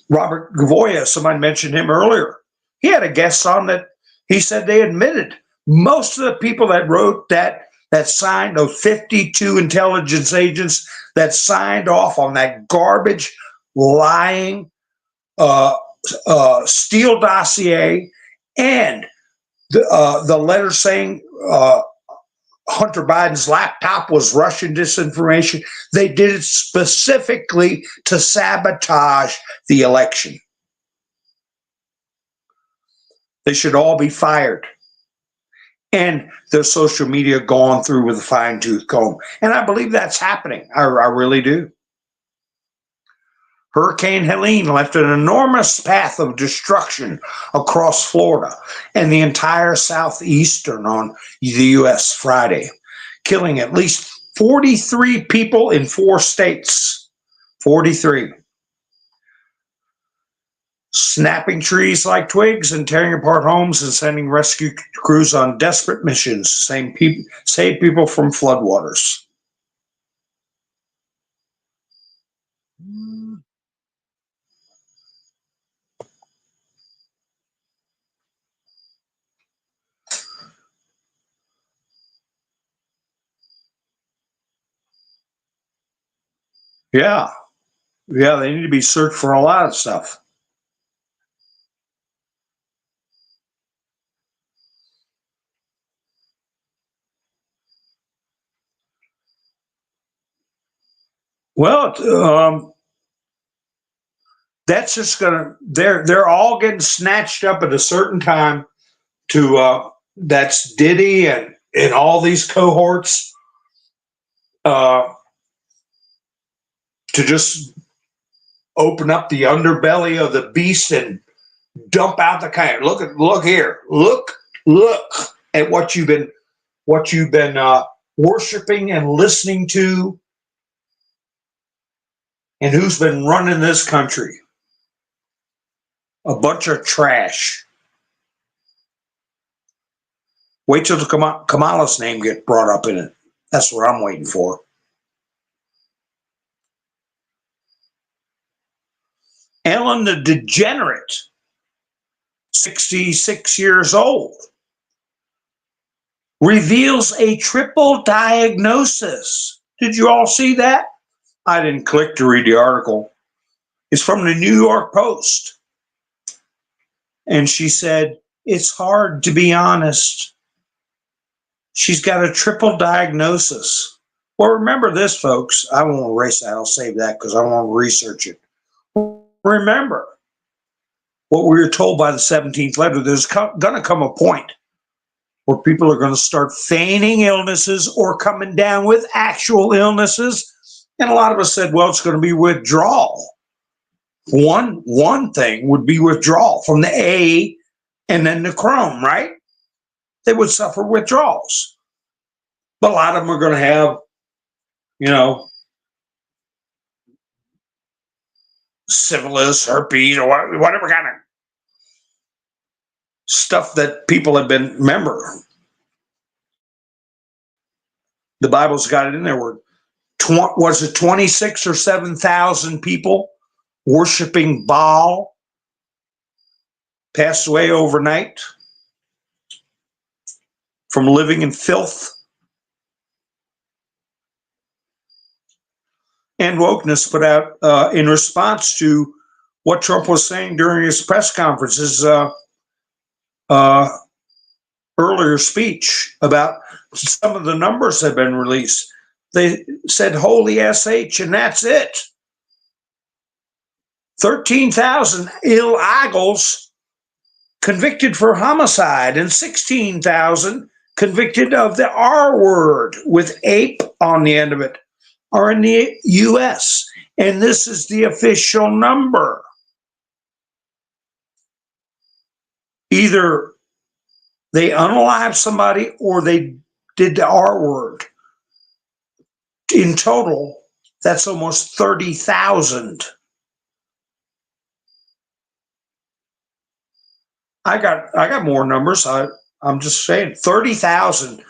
Robert Gavoya, somebody mentioned him earlier. He had a guest on that he said they admitted most of the people that wrote that signed, those 52 intelligence agents that signed off on that garbage, lying, Steele dossier, and the letter saying Hunter Biden's laptop was Russian disinformation. They did it specifically to sabotage the election. They should all be fired. And their social media gone through with a fine-tooth comb. And I believe that's happening. I really do. Hurricane Helene left an enormous path of destruction across Florida and the entire southeastern on the U.S. Friday, killing at least 43 people in 4 states. 43. Snapping trees like twigs and tearing apart homes and sending rescue crews on desperate missions to save people from floodwaters. Yeah, they need to be searched for a lot of stuff. Well, that's just gonna. They're all getting snatched up at a certain time. That's Diddy and all these cohorts to just open up the underbelly of the beast and dump out the kind. Look here. Look at what you've been worshiping and listening to, and who's been running this country. A bunch of trash. Wait till Kamala's name gets brought up in it. That's what I'm waiting for. Ellen the Degenerate, 66 years old, reveals a triple diagnosis. Did you all see that? I didn't click to read the article. It's from the New York Post. And she said, it's hard to be honest. She's got a triple diagnosis. Well, remember this, folks. I won't erase that. I'll save that because I want to research it. Remember what we were told by the 17th letter. There's going to come a point where people are going to start feigning illnesses or coming down with actual illnesses. And a lot of us said, well, it's going to be withdrawal. One thing would be withdrawal from the A and then the Chrome, right? They would suffer withdrawals. But a lot of them are going to have, syphilis, herpes, or whatever kind of stuff that people have been, remember, the Bible's got it in there where, was it 26 or 7,000 people worshiping Baal passed away overnight from living in filth? And Wokeness put out, in response to what Trump was saying during his press conferences, earlier speech about some of the numbers that have been released. They said holy SH, and that's it. 13,000 illegals convicted for homicide and 16,000 convicted of the R word with ape on the end of it. are in the U.S., and this is the official number. Either they unalived somebody or they did the R word. In total, that's almost 30,000. I got more numbers. I'm just saying 30,000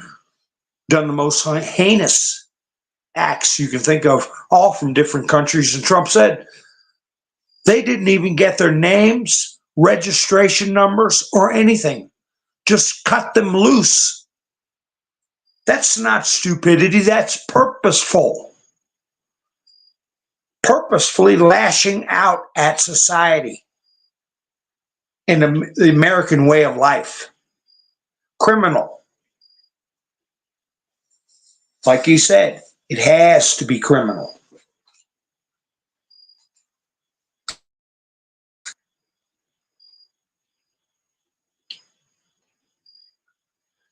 done the most heinous acts you can think of, all from different countries. And Trump said they didn't even get their names, registration numbers, or anything. Just cut them loose. That's not stupidity. That's purposeful. Purposefully lashing out at society and the American way of life. Criminal. Like he said, it has to be criminal.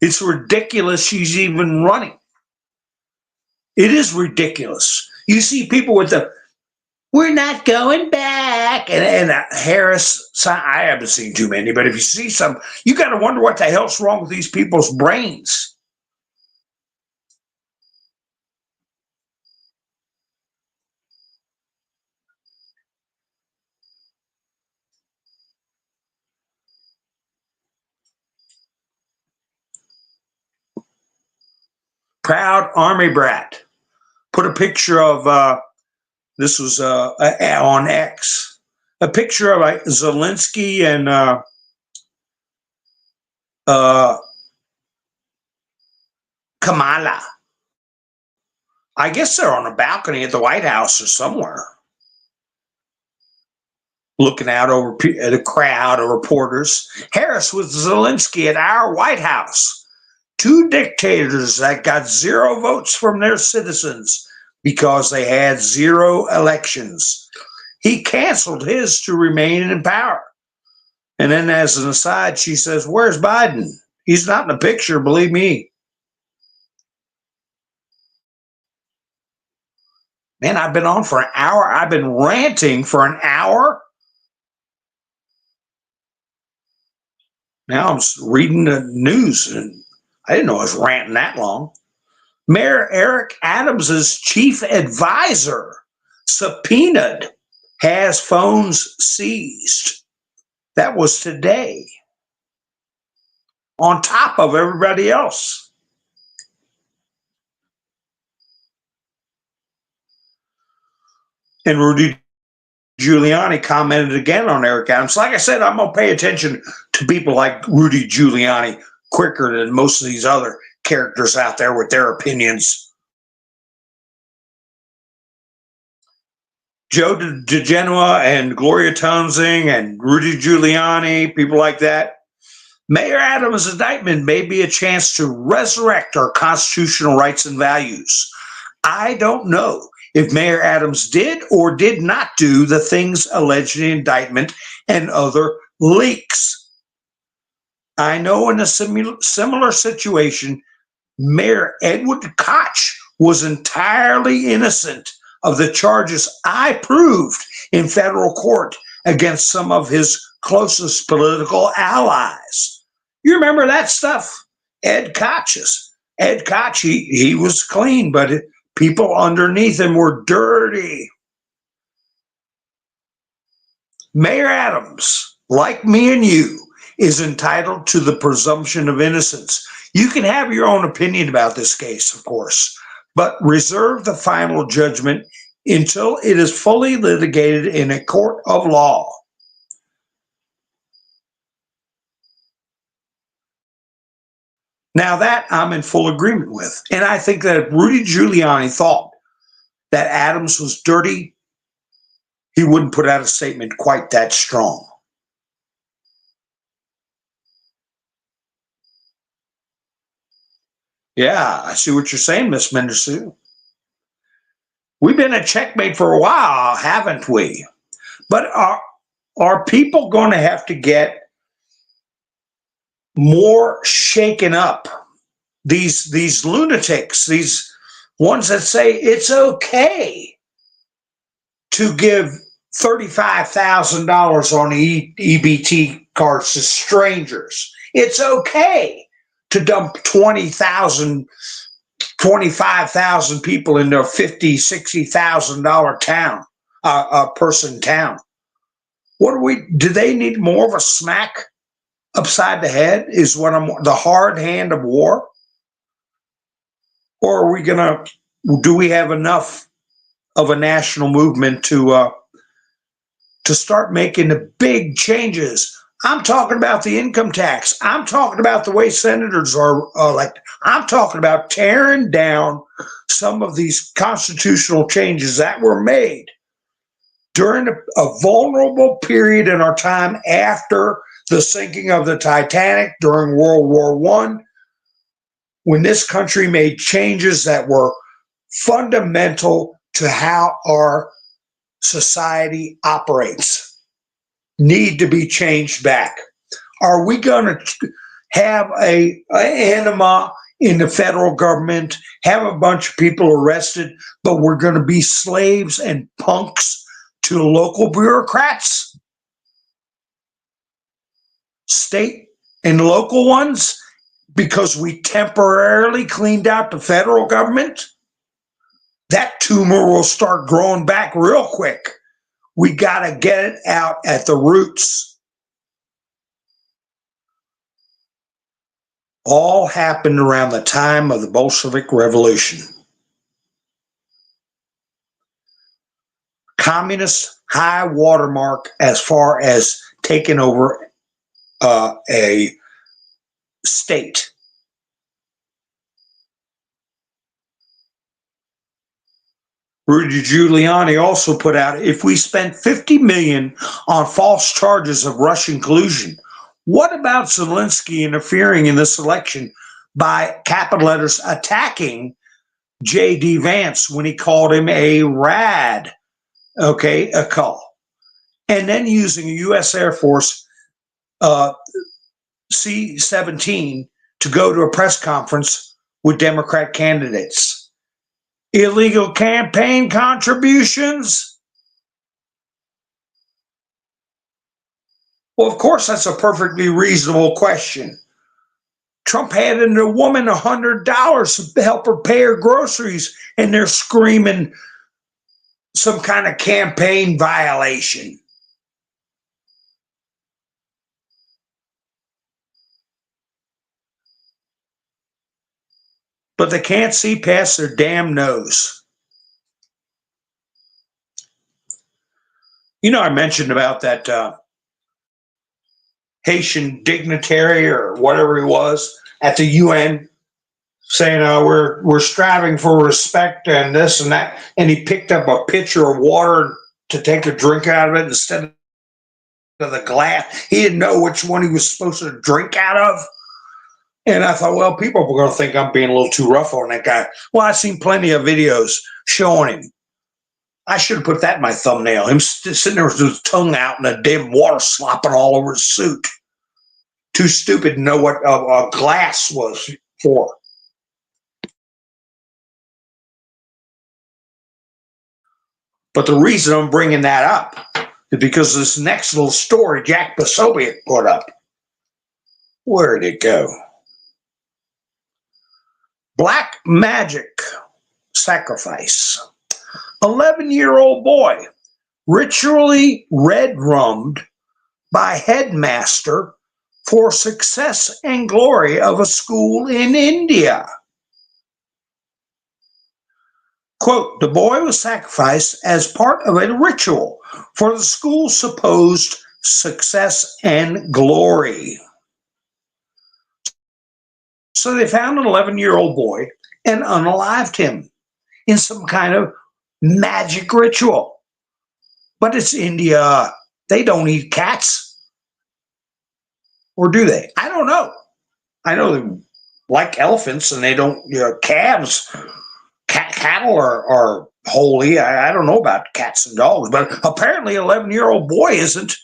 It's ridiculous she's even running. It is ridiculous. You see people with the, we're not going back. And Harris, I haven't seen too many, but if you see some, you got to wonder what the hell's wrong with these people's brains. Proud Army brat. Put a picture of, this was on X, a picture of Zelensky and Kamala. I guess they're on a balcony at the White House or somewhere, looking out over at a crowd of reporters. Harris with Zelensky at our White House. Two dictators that got 0 votes from their citizens because they had 0 elections. He canceled his to remain in power. And then as an aside, she says, where's Biden? He's not in the picture, believe me. Man, I've been on for an hour. I've been ranting for an hour. Now I'm reading the news, and I didn't know I was ranting that long. Mayor Eric Adams's chief advisor subpoenaed, has phones seized. That was today. On top of everybody else. And Rudy Giuliani commented again on Eric Adams. Like I said, I'm going to pay attention to people like Rudy Giuliani quicker than most of these other characters out there with their opinions. Joe DeGenoa and Gloria Townsend and Rudy Giuliani, people like that. Mayor Adams' indictment may be a chance to resurrect our constitutional rights and values. I don't know if Mayor Adams did or did not do the things alleged in the indictment and other leaks. I know in a similar situation, Mayor Edward Koch was entirely innocent of the charges I proved in federal court against some of his closest political allies. You remember that stuff? Ed Koch, he was clean, but people underneath him were dirty. Mayor Adams, like me and you, is entitled to the presumption of innocence. You can have your own opinion about this case, of course, but reserve the final judgment until it is fully litigated in a court of law. Now that I'm in full agreement with. And I think that if Rudy Giuliani thought that Adams was dirty, he wouldn't put out a statement quite that strong. Yeah, I see what you're saying, Miss Mendersu. We've been a checkmate for a while, haven't we? But are people going to have to get more shaken up? These lunatics, these ones that say it's okay to give $35,000 on EBT cards to strangers. It's okay to dump 25,000 people into a $50,000, $60,000 town, person town. Do they need more of a smack upside the head? Is the hard hand of war? Or do we have enough of a national movement to start making the big changes? I'm talking about the income tax. I'm talking about the way senators are elected. I'm talking about tearing down some of these constitutional changes that were made during a vulnerable period in our time after the sinking of the Titanic during World War I, when this country made changes that were fundamental to how our society operates, need to be changed back. Are we going to have an enema in the federal government, have a bunch of people arrested, but we're going to be slaves and punks to local bureaucrats, state and local ones, because we temporarily cleaned out the federal government? That tumor will start growing back real quick. We got to get it out at the roots. All happened around the time of the Bolshevik Revolution. Communist high watermark as far as taking over a state. Rudy Giuliani also put out, if we spent $50 million on false charges of Russian collusion, what about Zelensky interfering in this election by capital letters attacking J.D. Vance when he called him a rad, a call, and then using a U.S. Air Force C-17 to go to a press conference with Democrat candidates? Illegal campaign contributions? Well, of course, that's a perfectly reasonable question. Trump handed a woman $100 to help her pay her groceries, and they're screaming some kind of campaign violation. But they can't see past their damn nose. You know, I mentioned about that Haitian dignitary or whatever he was at the UN saying we're striving for respect and this and that, and he picked up a pitcher of water to take a drink out of it instead of the glass. He didn't know which one he was supposed to drink out of. And I thought, well, people were going to think I'm being a little too rough on that guy. Well, I've seen plenty of videos showing him. I should have put that in my thumbnail. Him sitting there with his tongue out and the damn water slopping all over his suit. Too stupid to know what a glass was for. But the reason I'm bringing that up is because this next little story Jack Posobiec put up. Where did it go? Black magic sacrifice. 11-year-old boy ritually red-rummed by headmaster for success and glory of a school in India. Quote, the boy was sacrificed as part of a ritual for the school's supposed success and glory. So they found an 11-year-old boy and unalived him in some kind of magic ritual. But it's India. They don't eat cats. Or do they? I don't know. I know they like elephants and they don't, calves. Cattle are holy. I don't know about cats and dogs, but apparently an 11-year-old boy isn't.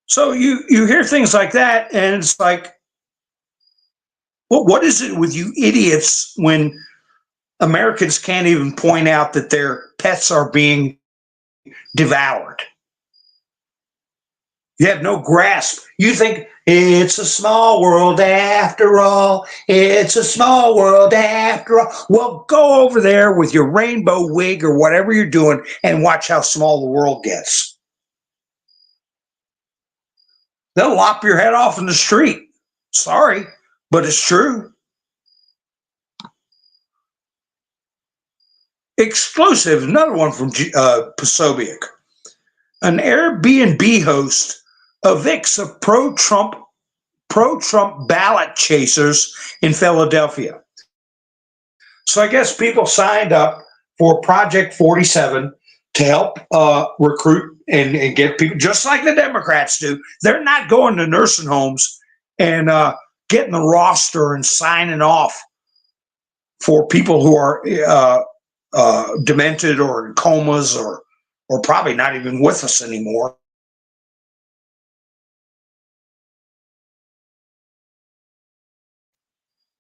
So you hear things like that, and it's like, What is it with you idiots when Americans can't even point out that their pets are being devoured? You have no grasp. You think it's a small world after all. It's a small world after all. Well, go over there with your rainbow wig or whatever you're doing and watch how small the world gets. They'll lop your head off in the street. Sorry, but it's true. Exclusive, another one from Posobiec. An Airbnb host evicts of pro-Trump ballot chasers in Philadelphia. So I guess people signed up for Project 47 to help recruit and get people, just like the Democrats do. They're not going to nursing homes and getting the roster and signing off for people who are demented or in comas or probably not even with us anymore.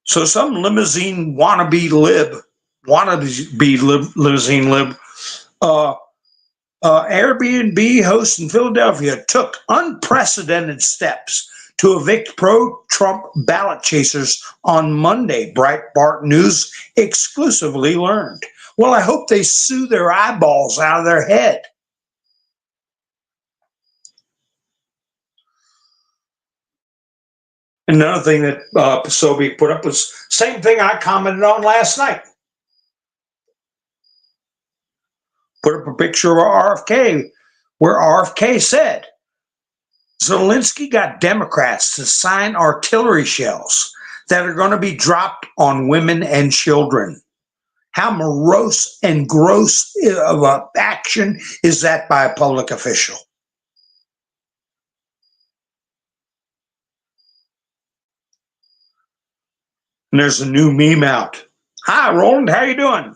So some limousine wannabe limousine lib, Airbnb host in Philadelphia took unprecedented steps to evict pro-Trump ballot chasers on Monday, Breitbart News exclusively learned. Well, I hope they sue their eyeballs out of their head. Another thing that Posobiec put up was same thing I commented on last night. Put up a picture of RFK where RFK said, Zelensky got Democrats to sign artillery shells that are going to be dropped on women and children. How morose and gross of an action is that by a public official? And there's a new meme out. Hi, Roland, how you doing?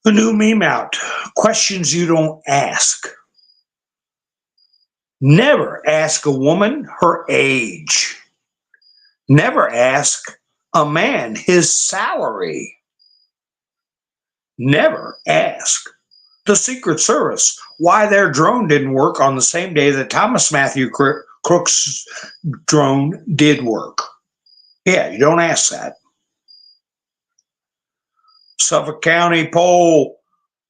A new meme out. Questions you don't ask. Never ask a woman her age. Never ask a man his salary. Never ask the Secret Service why their drone didn't work on the same day that Thomas Matthew Crook's drone did work. Yeah, you don't ask that. Suffolk County poll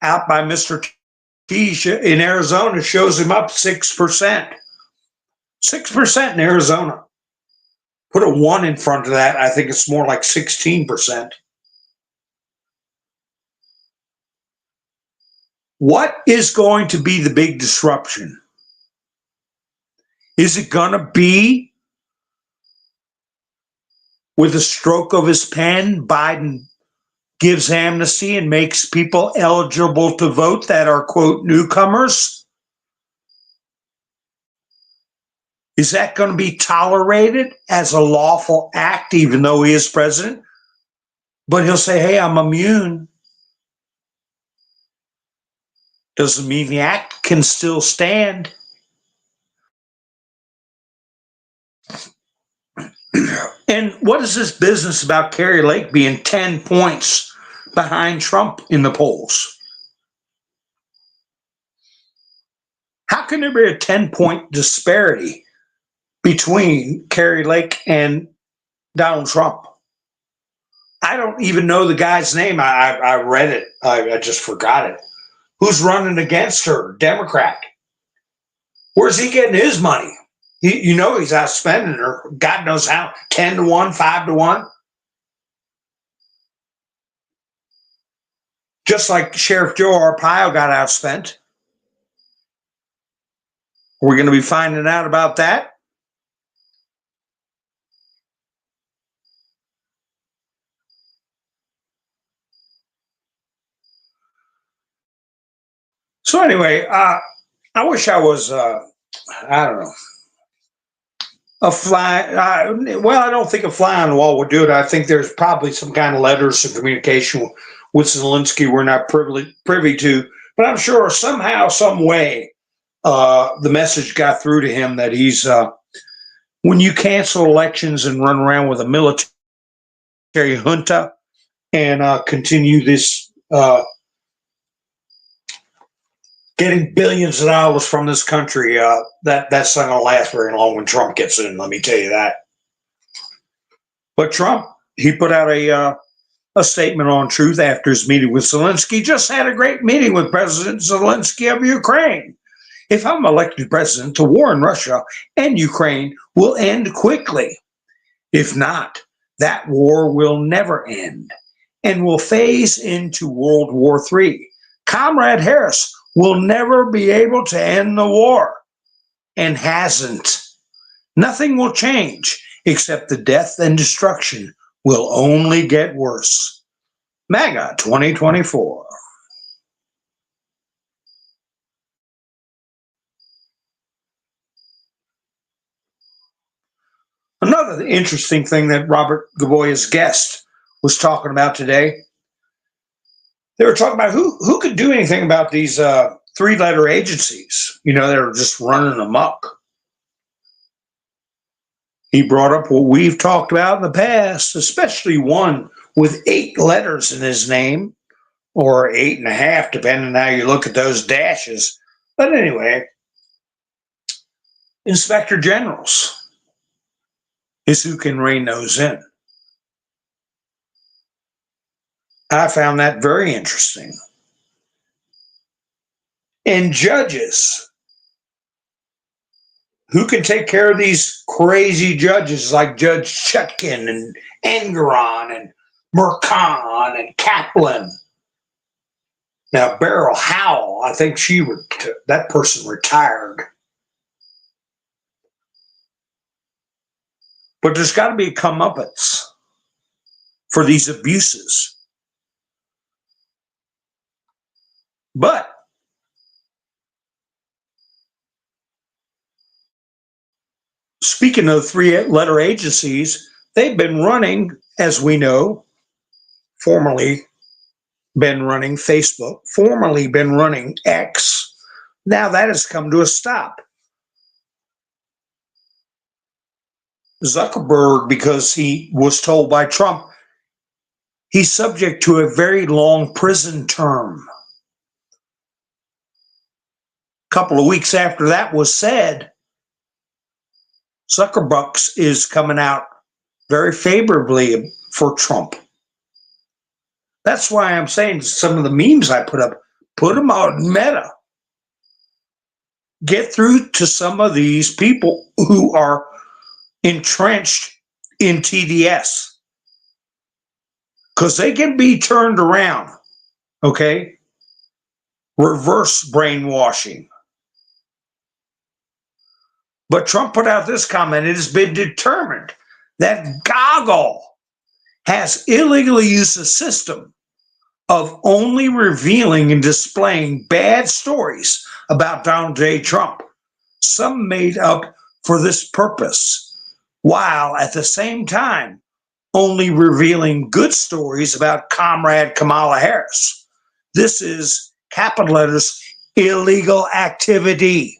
out by Mr. T in Arizona shows him up 6%. 6% in Arizona. Put a 1 in front of that, I think it's more like 16%. What is going to be the big disruption? Is it going to be with a stroke of his pen, Biden gives amnesty and makes people eligible to vote that are, quote, newcomers? Is that going to be tolerated as a lawful act, even though he is president? But he'll say, hey, I'm immune. Doesn't mean the act can still stand. And what is this business about Kari Lake being 10 points behind Trump in the polls? How can there be a 10-point disparity between Kari Lake and Donald Trump? I don't even know the guy's name. I read it. I just forgot it. Who's running against her? Democrat. Where's he getting his money? You know he's outspending her. God knows how. 10 to 1, 5 to 1. Just like Sheriff Joe Arpaio got outspent. We're going to be finding out about that. So anyway, I wish I was, I don't know, a fly. Well, I don't think a fly on the wall would do it. I think there's probably some kind of letters of communication with Zelensky we're not privy to. But I'm sure somehow, some way, the message got through to him that he's When you cancel elections and run around with a military junta and continue this getting billions of dollars from this country, that's not going to last very long when Trump gets in, let me tell you that. But Trump, he put out a statement on Truth after his meeting with Zelensky. Just had a great meeting with President Zelensky of Ukraine. If I'm elected president, the war in Russia and Ukraine will end quickly. If not, that war will never end and will phase into World War III. Comrade Harris will never be able to end the war and hasn't. Nothing will change except the death and destruction will only get worse. MAGA 2024. Another interesting thing that Robert Gaboya's guest was talking about today, they were talking about who could do anything about these three-letter agencies, that are just running amok. He brought up what we've talked about in the past, especially one with 8 letters in his name, or 8.5, depending on how you look at those dashes. But anyway, inspector generals is who can rein those in. I found that very interesting. And judges, who can take care of these crazy judges like Judge Chutkin and Engeron and Mercan and Kaplan. Now, Beryl Howell, I think that person retired. But there's got to be a comeuppance for these abuses. But speaking of 3-letter agencies, they've been running, as we know, formerly been running Facebook, formerly been running X. Now that has come to a stop. Zuckerberg, because he was told by Trump, he's subject to a very long prison term. A couple of weeks after that was said, Zuckerbucks is coming out very favorably for Trump. That's why I'm saying some of the memes I put up, put them on Meta. Get through to some of these people who are entrenched in TDS, because they can be turned around, okay? Reverse brainwashing. But Trump put out this comment: it has been determined that Goggle has illegally used a system of only revealing and displaying bad stories about Donald J. Trump, some made up for this purpose, while at the same time only revealing good stories about Comrade Kamala Harris. This is, capital letters, illegal activity.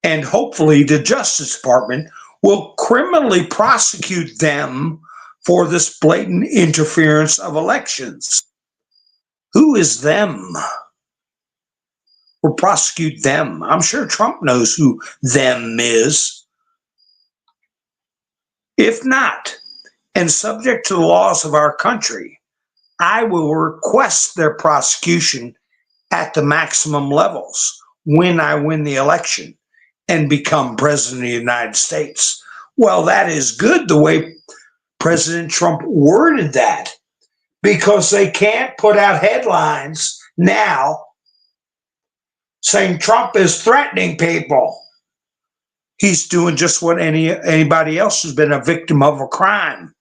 And hopefully the Justice Department will criminally prosecute them for this blatant interference of elections. Who is them? We'll prosecute them. I'm sure Trump knows who them is. If not, and subject to the laws of our country, I will request their prosecution at the maximum levels when I win the election and become president of the United States. Well, that is good the way President Trump worded that, because they can't put out headlines now saying Trump is threatening people. He's doing just what anybody else who's been a victim of a crime.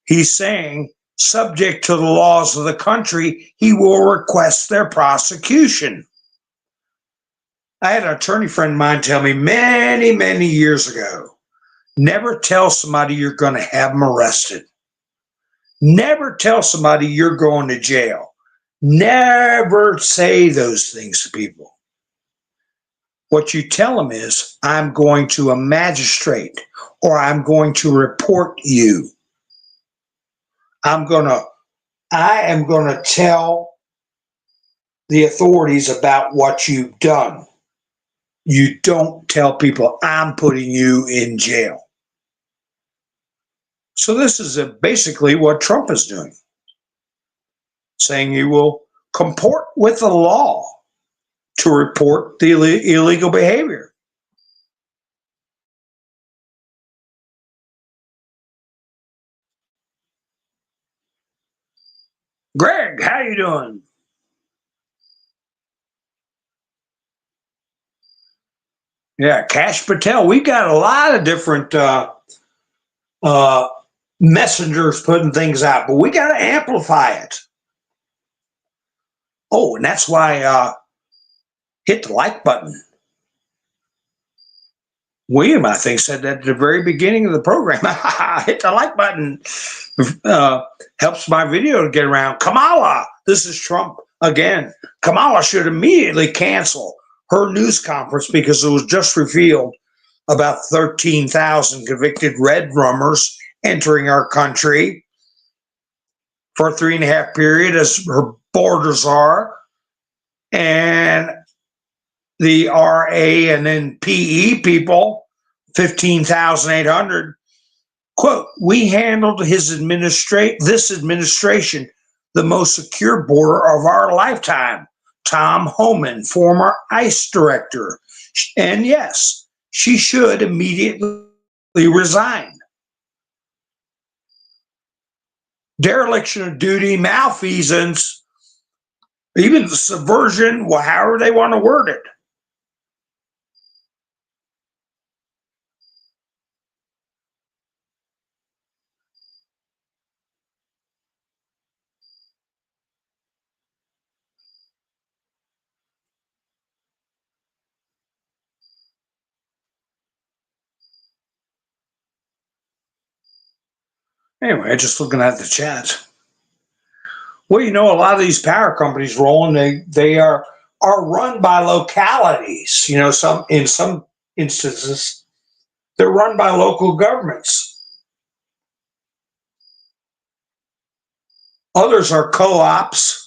He's saying, subject to the laws of the country, he will request their prosecution. I had an attorney friend of mine tell me many, many years ago, never tell somebody you're going to have them arrested. Never tell somebody you're going to jail. Never say those things to people. What you tell them is, I'm going to a magistrate, or I'm going to report you. I am going to tell the authorities about what you've done. You don't tell people, I'm putting you in jail. So this is basically what Trump is doing, saying he will comport with the law to report the illegal behavior. Greg, how you doing? Yeah, Cash Patel. We got a lot of different messengers putting things out, but we got to amplify it. Oh, and that's why hit the like button. William, I think, said that at the very beginning of the program. Hit the like button. Helps my video to get around. Kamala, this is Trump again. Kamala should immediately cancel her news conference because it was just revealed about 13,000 convicted red rummers entering our country for a 3.5 period, as her borders are. And the RA and then PE people, 15,800, quote, we handled this administration the most secure border of our lifetime. Tom Homan, former ICE director. And yes, she should immediately resign. Dereliction of duty, malfeasance, even subversion, however they want to word it. Anyway, just looking at the chat. Well, a lot of these power companies, Roland, they are run by localities. In some instances, they're run by local governments. Others are co-ops.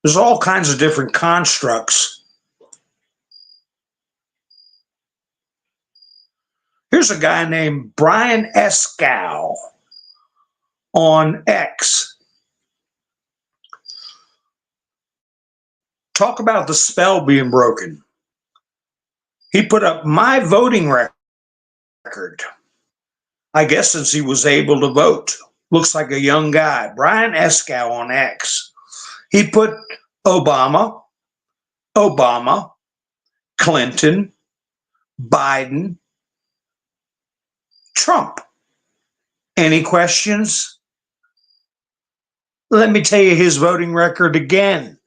There's all kinds of different constructs. Here's a guy named Brian Escow on X. Talk about the spell being broken. He put up my voting record. I guess since he was able to vote. Looks like a young guy. Brian Escow on X. He put Obama, Clinton, Biden, Trump. Any questions? Let me tell you his voting record again.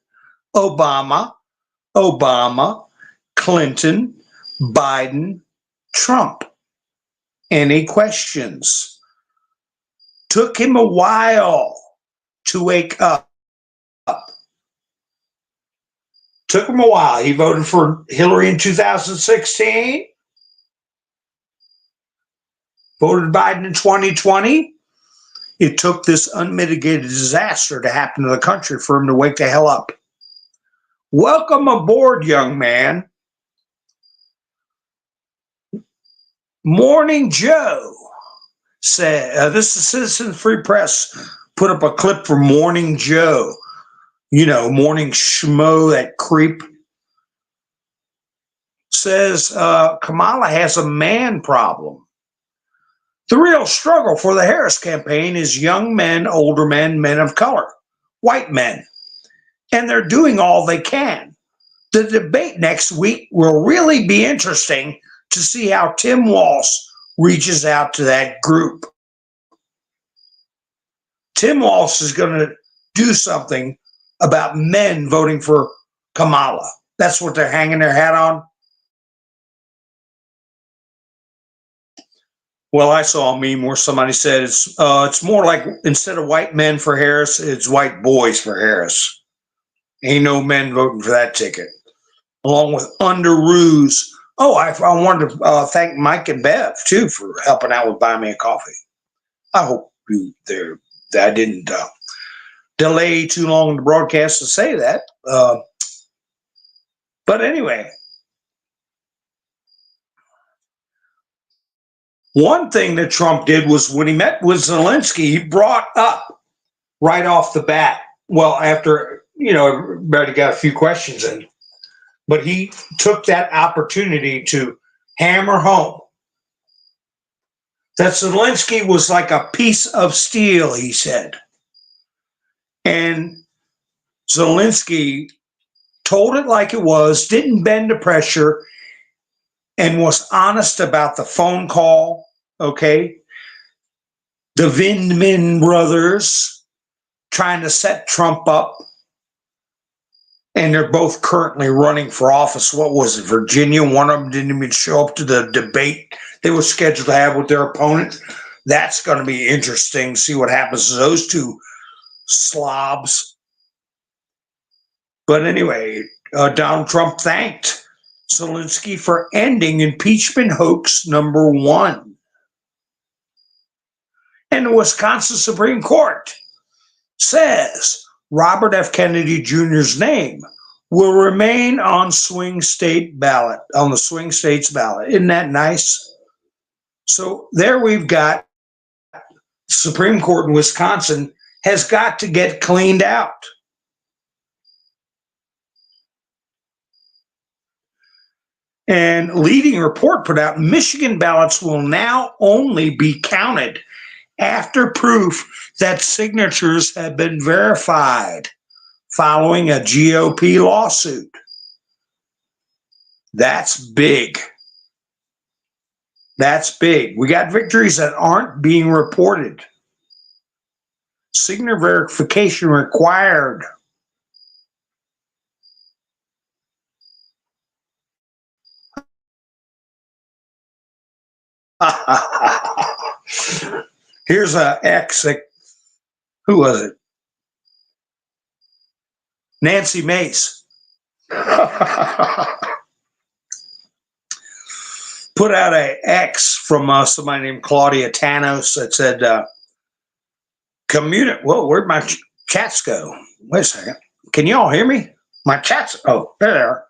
Obama, Clinton, Biden, Trump. Any questions? Took him a while to wake up. Took him a while. He voted for Hillary in 2016. Voted Biden in 2020. It took this unmitigated disaster to happen to the country for him to wake the hell up. Welcome aboard, young man. Morning Joe said, this is Citizen Free Press, put up a clip for Morning Joe. Morning Schmo, that creep. Says Kamala has a man problem. The real struggle for the Harris campaign is young men, older men, men of color, white men. And they're doing all they can. The debate next week will really be interesting to see how Tim Walsh reaches out to that group. Tim Walsh is going to do something about men voting for Kamala. That's what they're hanging their hat on. Well, I saw a meme where somebody said it's more like instead of white men for Harris, it's white boys for Harris. Ain't no men voting for that ticket. Along with Underoos. Oh, I wanted to thank Mike and Bev too for helping out with Buy Me a Coffee. I hope you there. I didn't delay too long in the broadcast to say that. But anyway, one thing that Trump did was when he met with Zelensky, he brought up right off the bat. Well, after everybody got a few questions in, but he took that opportunity to hammer home that Zelensky was like a piece of steel, he said. And Zelensky told it like it was, didn't bend to pressure, and was honest about the phone call, okay? The Vindman brothers trying to set Trump up, and they're both currently running for office. What was it, Virginia? One of them didn't even show up to the debate they were scheduled to have with their opponent. That's going to be interesting, see what happens to those two slobs. But anyway, Donald Trump thanked Zelensky for ending impeachment hoax number 1. And the Wisconsin Supreme Court says Robert F. Kennedy Jr.'s name will remain on the swing states ballot. Isn't that nice? So there we've got Supreme Court in Wisconsin has got to get cleaned out. And leading report put out, Michigan ballots will now only be counted after proof that signatures have been verified following a GOP lawsuit. That's big. That's big. We got victories that aren't being reported. Signature verification required. Here's a ex. Who was it? Nancy Mace. Put out a X from somebody named Claudia Tanos that said, well, where'd my chats go? Wait a second. Can you all hear me? My chats, oh, there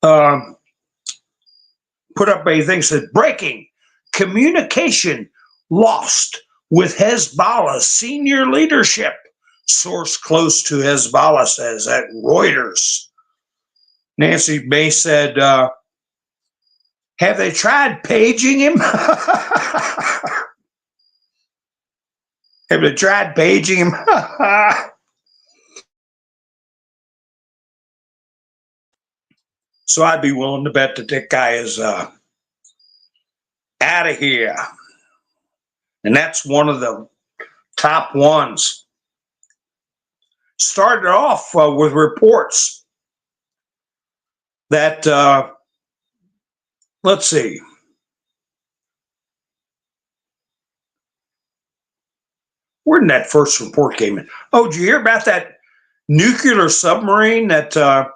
they are. Put up a thing that said, breaking, communication lost with Hezbollah's senior leadership. Source close to Hezbollah says at Reuters. Nancy Mace said, have they tried paging him? Have they tried paging him? So I'd be willing to bet that guy is out of here. And that's one of the top ones. Started off with reports that, let's see. Where did that first report came in? Oh, did you hear about that nuclear submarine that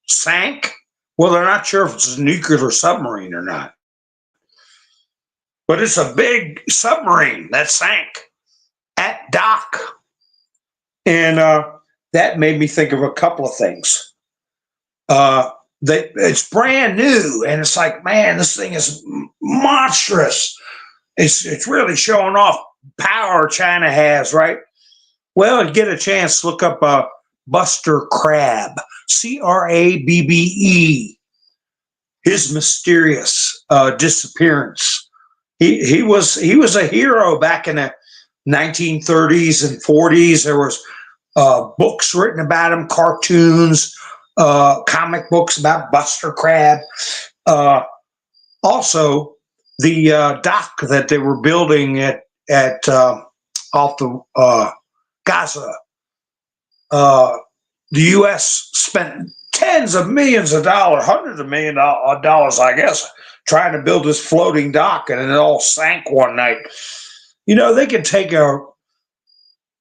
sank? Well, they're not sure if it's a nuclear submarine or not. But it's a big submarine that sank at dock. And that made me think of a couple of things. It's brand new, and it's like, man, this thing is monstrous. It's really showing off power China has, right? Well, you get a chance, look up Buster Crabbe, Crabbe, his mysterious disappearance. He was a hero back in the 1930s and 40s. There was books written about him, cartoons, comic books about Buster Crabbe. Also, the dock that they were building at off the Gaza. The U.S. spent tens of millions of dollars, hundreds of millions of dollars, I guess, trying to build this floating dock, and it all sank one night. You know, they could take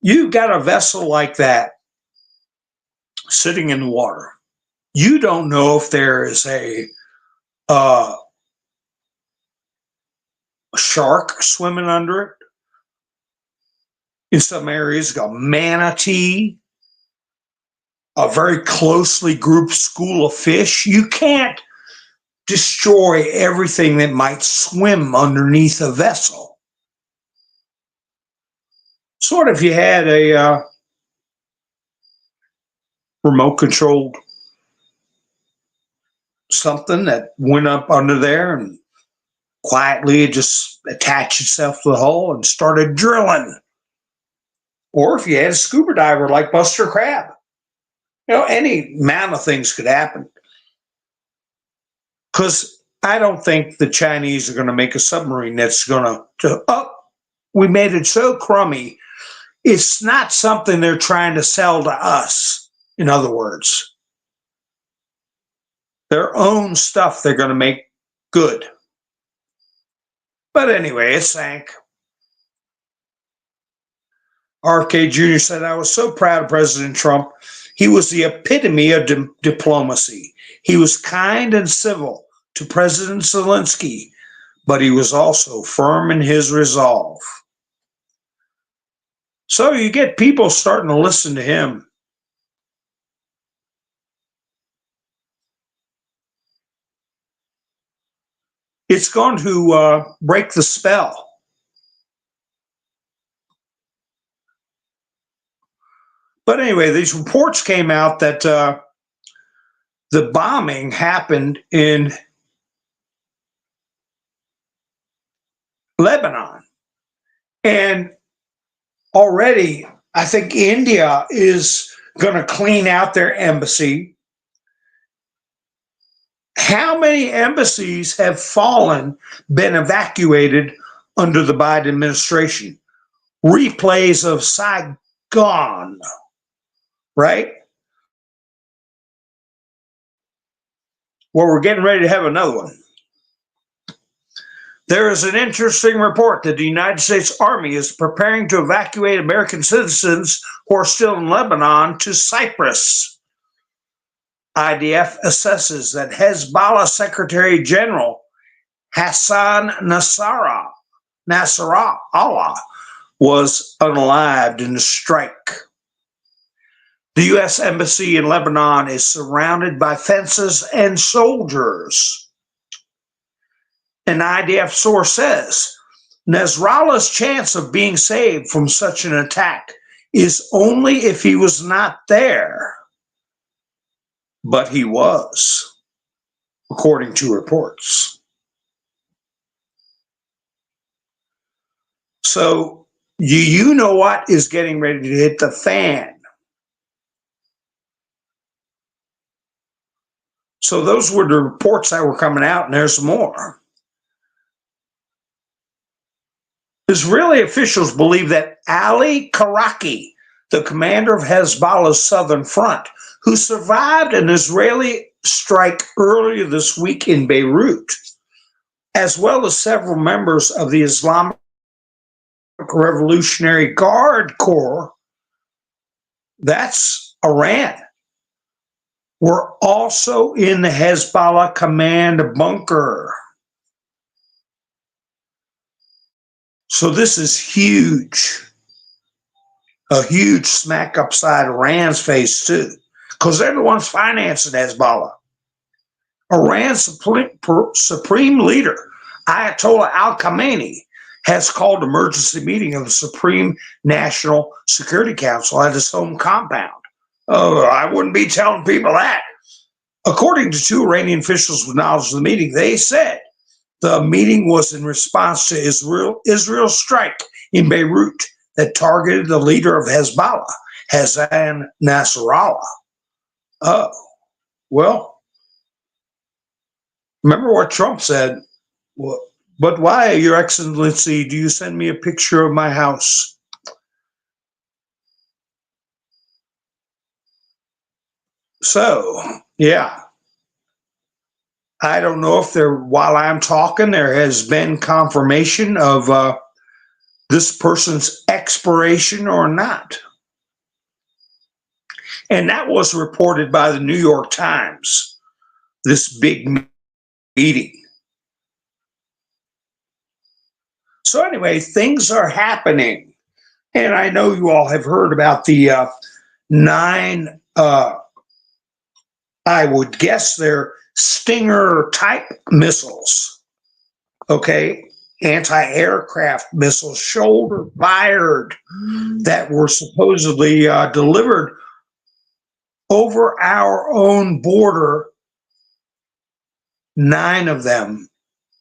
you've got a vessel like that sitting in the water. You don't know if there is a shark swimming under it. In some areas, a manatee, a very closely grouped school of fish. You can't destroy everything that might swim underneath a vessel. Sort of, if you had a remote controlled something that went up under there and quietly just attached itself to the hull and started drilling. Or if you had a scuba diver like Buster Crab, you know, any amount of things could happen. Because I don't think the Chinese are going to make a submarine that's going to, oh, we made it so crummy. It's not something they're trying to sell to us, in other words. Their own stuff they're going to make good. But anyway, it sank. RFK Jr. said, I was so proud of President Trump. He was the epitome of diplomacy. He was kind and civil to President Zelensky, but he was also firm in his resolve. So you get people starting to listen to him. It's going to break the spell. But anyway, these reports came out that the bombing happened in Lebanon. And already, I think India is going to clean out their embassy. How many embassies have been evacuated under the Biden administration? Replays of Saigon, right? Well, we're getting ready to have another one. There is an interesting report that the United States Army is preparing to evacuate American citizens who are still in Lebanon to Cyprus. IDF assesses that Hezbollah Secretary General Hassan Nasrallah was unalived in the strike. The U.S. Embassy in Lebanon is surrounded by fences and soldiers. An IDF source says Nasrallah's chance of being saved from such an attack is only if he was not there. But he was, according to reports. So you know what is getting ready to hit the fan. So those were the reports that were coming out, and there's more. Israeli officials believe that Ali Karaki, the commander of Hezbollah's southern front, who survived an Israeli strike earlier this week in Beirut, as well as several members of the Islamic Revolutionary Guard Corps, that's Iran, were also in the Hezbollah command bunker. So this is huge. A huge smack upside Iran's face, too, because they're the ones financing Hezbollah. Iran's supreme leader, Ayatollah al-Khamenei, has called an emergency meeting of the Supreme National Security Council at his home compound. Oh, I wouldn't be telling people that. According to two Iranian officials with knowledge of the meeting, they said the meeting was in response to Israel's strike in Beirut that targeted the leader of Hezbollah, Hassan Nasrallah. Oh, well, remember what Trump said, well, but why, Your Excellency, do you send me a picture of my house? So, Yeah. I don't know if while I'm talking, there has been confirmation of this person's expiration or not. And that was reported by the New York Times, this big meeting. So anyway, things are happening. And I know you all have heard about the 9, I would guess they're Stinger type missiles, okay? Anti-aircraft missiles, shoulder fired, that were supposedly delivered over our own border. 9 of them.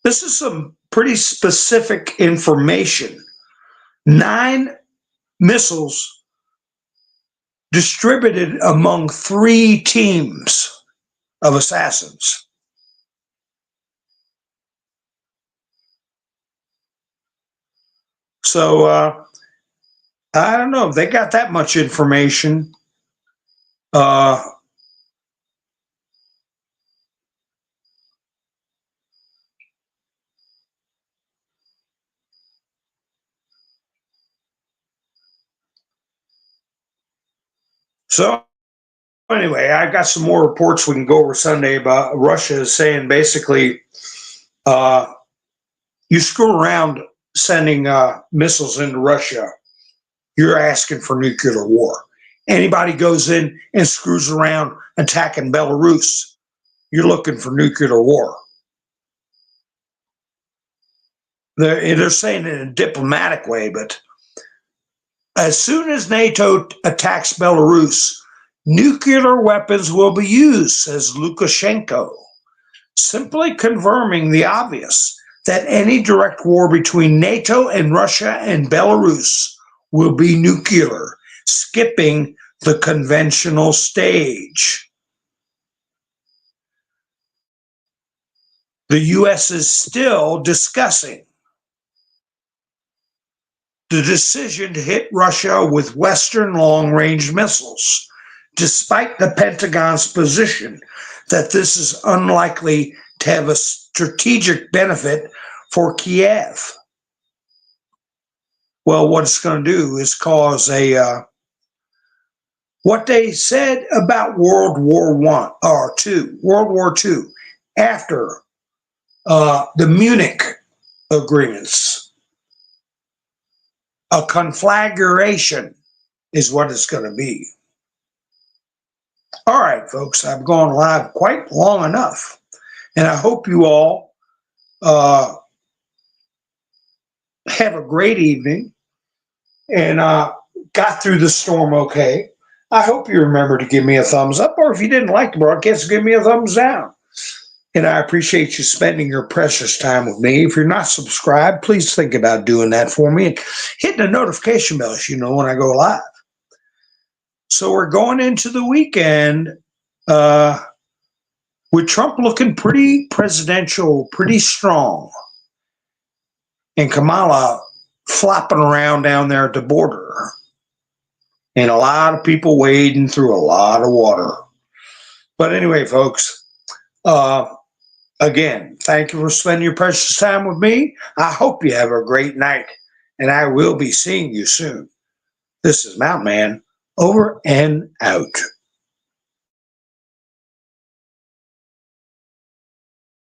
This is some pretty specific information. 9 missiles distributed among 3 teams of assassins. So I don't know if they got that much information. So anyway, I got some more reports we can go over Sunday about Russia is saying basically you screw around sending missiles into Russia, you're asking for nuclear war. Anybody goes in and screws around attacking Belarus, you're looking for nuclear war. They're saying it in a diplomatic way, but as soon as NATO attacks Belarus, nuclear weapons will be used, says Lukashenko, simply confirming the obvious that any direct war between NATO and Russia and Belarus will be nuclear, skipping the conventional stage. The U.S. is still discussing the decision to hit Russia with Western long-range missiles, despite the Pentagon's position that this is unlikely to have a strategic benefit for Kiev. Well, what it's going to do is cause what they said about World War II, after the Munich agreements. A conflagration is what it's going to be. All right, folks, I've gone live quite long enough, and I hope you all have a great evening and got through the storm okay. I hope you remember to give me a thumbs up, or if you didn't like the broadcast, give me a thumbs down. And I appreciate you spending your precious time with me. If you're not subscribed, please think about doing that for me and hit the notification bell so you know when I go live. So we're going into the weekend with Trump looking pretty presidential, pretty strong, and Kamala flopping around down there at the border, and a lot of people wading through a lot of water. But anyway, folks, again, thank you for spending your precious time with me. I hope you have a great night, and I will be seeing you soon. This is Mountain Man, over and out.